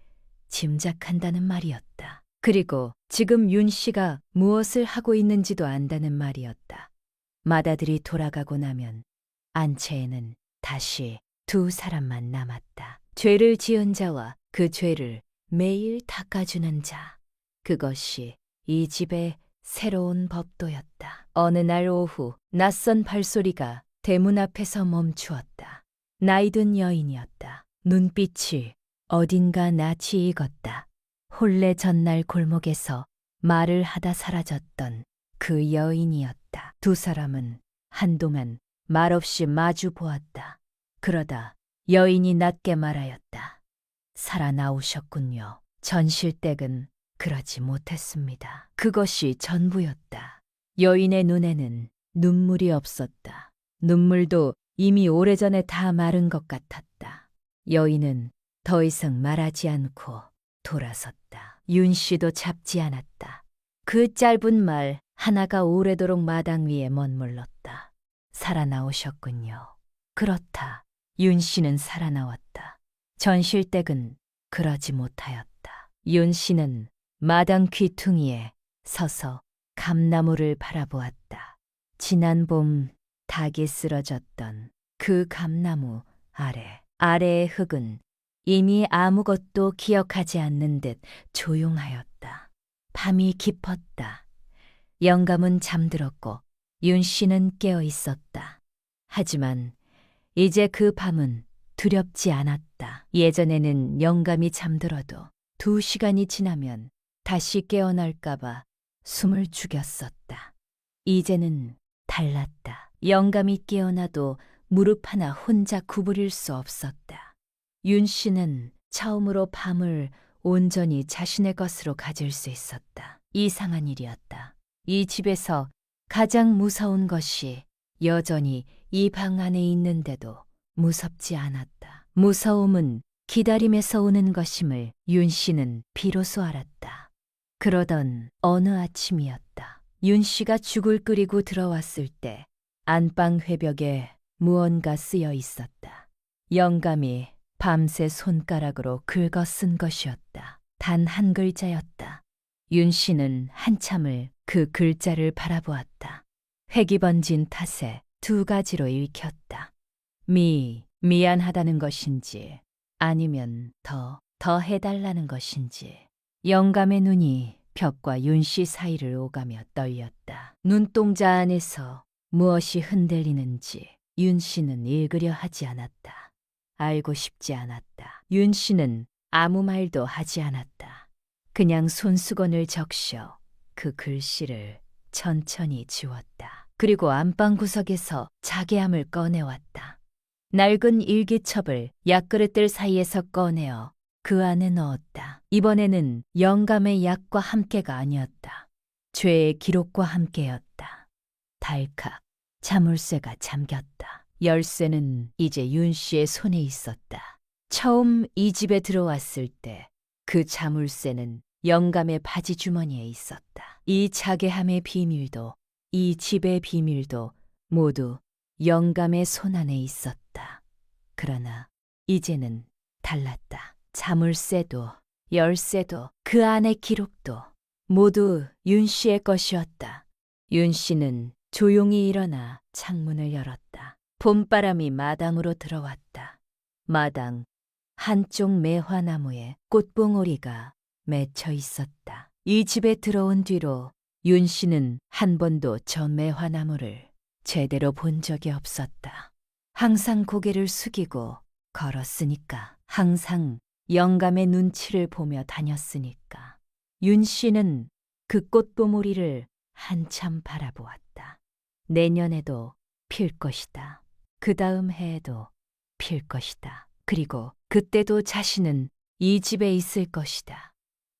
짐작한다는 말이었다. 그리고 지금 윤 씨가 무엇을 하고 있는지도 안다는 말이었다. 맏아들이 돌아가고 나면 안채에는 다시 두 사람만 남았다. 죄를 지은 자와 그 죄를 매일 닦아주는 자. 그것이 이 집의 새로운 법도였다. 어느 날 오후 낯선 발소리가 대문 앞에서 멈추었다. 나이든 여인이었다. 눈빛이 어딘가 낯이 익었다. 혼례 전날 골목에서 말을 하다 사라졌던 그 여인이었다. 두 사람은 한동안 말없이 마주 보았다. 그러다 여인이 낮게 말하였다. 살아나오셨군요. 전실댁은 그러지 못했습니다. 그것이 전부였다. 여인의 눈에는 눈물이 없었다. 눈물도 이미 오래전에 다 마른 것 같았다. 여인은 더 이상 말하지 않고 돌아섰다. 윤 씨도 잡지 않았다. 그 짧은 말 하나가 오래도록 마당 위에 머물렀다. 살아나오셨군요. 그렇다. 윤 씨는 살아나왔다. 전실댁은 그러지 못하였다. 윤 씨는 마당 귀퉁이에 서서 감나무를 바라보았다. 지난 봄 닭이 쓰러졌던 그 감나무 아래의 흙은 이미 아무것도 기억하지 않는 듯 조용하였다. 밤이 깊었다. 영감은 잠들었고 윤 씨는 깨어 있었다. 하지만 이제 그 밤은 두렵지 않았다. 예전에는 영감이 잠들어도 2시간이 지나면 다시 깨어날까봐 숨을 죽였었다. 이제는 달랐다. 영감이 깨어나도 무릎 하나 혼자 구부릴 수 없었다. 윤 씨는 처음으로 밤을 온전히 자신의 것으로 가질 수 있었다. 이상한 일이었다. 이 집에서 가장 무서운 것이 여전히 이 방 안에 있는데도 무섭지 않았다. 무서움은 기다림에서 오는 것임을 윤 씨는 비로소 알았다. 그러던 어느 아침이었다. 윤 씨가 죽을 끓이고 들어왔을 때 안방 회벽에 무언가 쓰여 있었다. 영감이 밤새 손가락으로 긁어 쓴 것이었다. 단 한 글자였다. 윤 씨는 한참을 그 글자를 바라보았다. 획이 번진 탓에 2가지로 읽혔다. 미안하다는 것인지 아니면 더 해달라는 것인지. 영감의 눈이 벽과 윤 씨 사이를 오가며 떨렸다. 눈동자 안에서 무엇이 흔들리는지 윤 씨는 읽으려 하지 않았다. 알고 싶지 않았다. 윤 씨는 아무 말도 하지 않았다. 그냥 손수건을 적셔 그 글씨를 천천히 지웠다. 그리고 안방 구석에서 자개함을 꺼내왔다. 낡은 일기첩을 약그릇들 사이에서 꺼내어 그 안에 넣었다. 이번에는 영감의 약과 함께가 아니었다. 죄의 기록과 함께였다. 달칵 자물쇠가 잠겼다. 열쇠는 이제 윤 씨의 손에 있었다. 처음 이 집에 들어왔을 때 그 자물쇠는 영감의 바지 주머니에 있었다. 이 자개함의 비밀도 이 집의 비밀도 모두 영감의 손 안에 있었다. 그러나 이제는 달랐다. 자물쇠도 열쇠도 그 안의 기록도 모두 윤 씨의 것이었다. 윤 씨는 조용히 일어나 창문을 열었다. 봄바람이 마당으로 들어왔다. 마당 한쪽 매화나무에 꽃봉오리가 맺혀 있었다. 이 집에 들어온 뒤로 윤 씨는 한 번도 저 매화나무를 제대로 본 적이 없었다. 항상 고개를 숙이고 걸었으니까. 항상 영감의 눈치를 보며 다녔으니까. 윤 씨는 그 꽃봉오리를 한참 바라보았다. 내년에도 필 것이다. 그 다음 해에도 필 것이다. 그리고 그때도 자신은 이 집에 있을 것이다.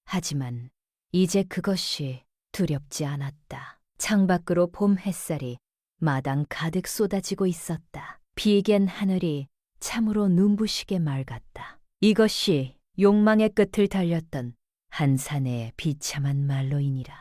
하지만 이제 그것이 두렵지 않았다. 창밖으로 봄 햇살이 마당 가득 쏟아지고 있었다. 비견 하늘이 참으로 눈부시게 맑았다. 이것이 욕망의 끝을 달렸던 한 사내의 비참한 말로이니라.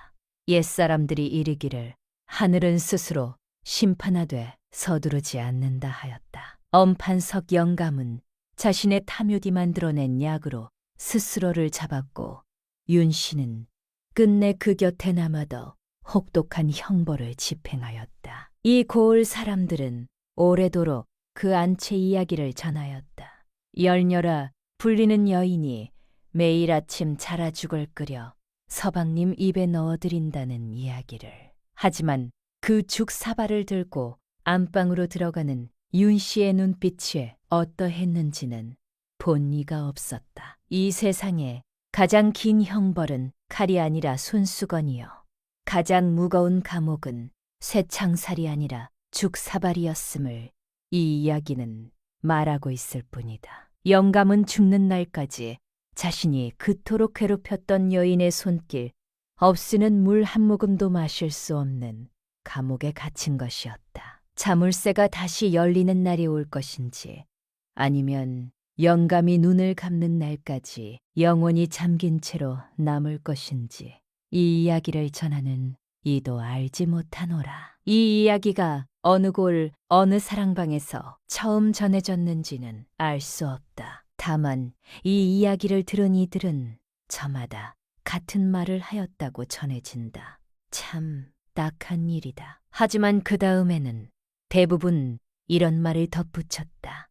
옛사람들이 이르기를 하늘은 스스로 심판하되 서두르지 않는다 하였다. 엄판석 영감은 자신의 탐욕이 만들어낸 약으로 스스로를 잡았고 윤 씨는 끝내 그 곁에 남아도 혹독한 형벌을 집행하였다. 이 고을 사람들은 오래도록 그 안채 이야기를 전하였다. 열녀라 불리는 여인이 매일 아침 자라죽을 끓여 서방님 입에 넣어드린다는 이야기를. 하지만 그 죽 사발을 들고 안방으로 들어가는 윤 씨의 눈빛이 어떠했는지는 본 이가 없었다. 이 세상에 가장 긴 형벌은 칼이 아니라 손수건이요. 가장 무거운 감옥은 쇠창살이 아니라 죽사발이었음을 이 이야기는 말하고 있을 뿐이다. 영감은 죽는 날까지 자신이 그토록 괴롭혔던 여인의 손길, 없이는 물 한 모금도 마실 수 없는 감옥에 갇힌 것이었다. 자물쇠가 다시 열리는 날이 올 것인지 아니면 영감이 눈을 감는 날까지 영원히 잠긴 채로 남을 것인지 이 이야기를 전하는 이도 알지 못하노라. 이 이야기가 어느 골 어느 사랑방에서 처음 전해졌는지는 알 수 없다. 다만 이 이야기를 들은 이들은 저마다 같은 말을 하였다고 전해진다. 참 딱한 일이다. 하지만 그 다음에는 대부분 이런 말을 덧붙였다.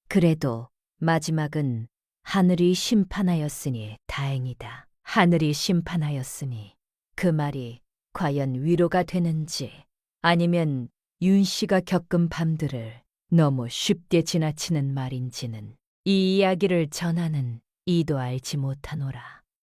그래도 마지막은 하늘이 심판하였으니 다행이다. 하늘이 심판하였으니 그 말이 과연 위로가 되는지 아니면 윤 씨가 겪은 밤들을 너무 쉽게 지나치는 말인지는 이 이야기를 전하는 이도 알지 못하노라.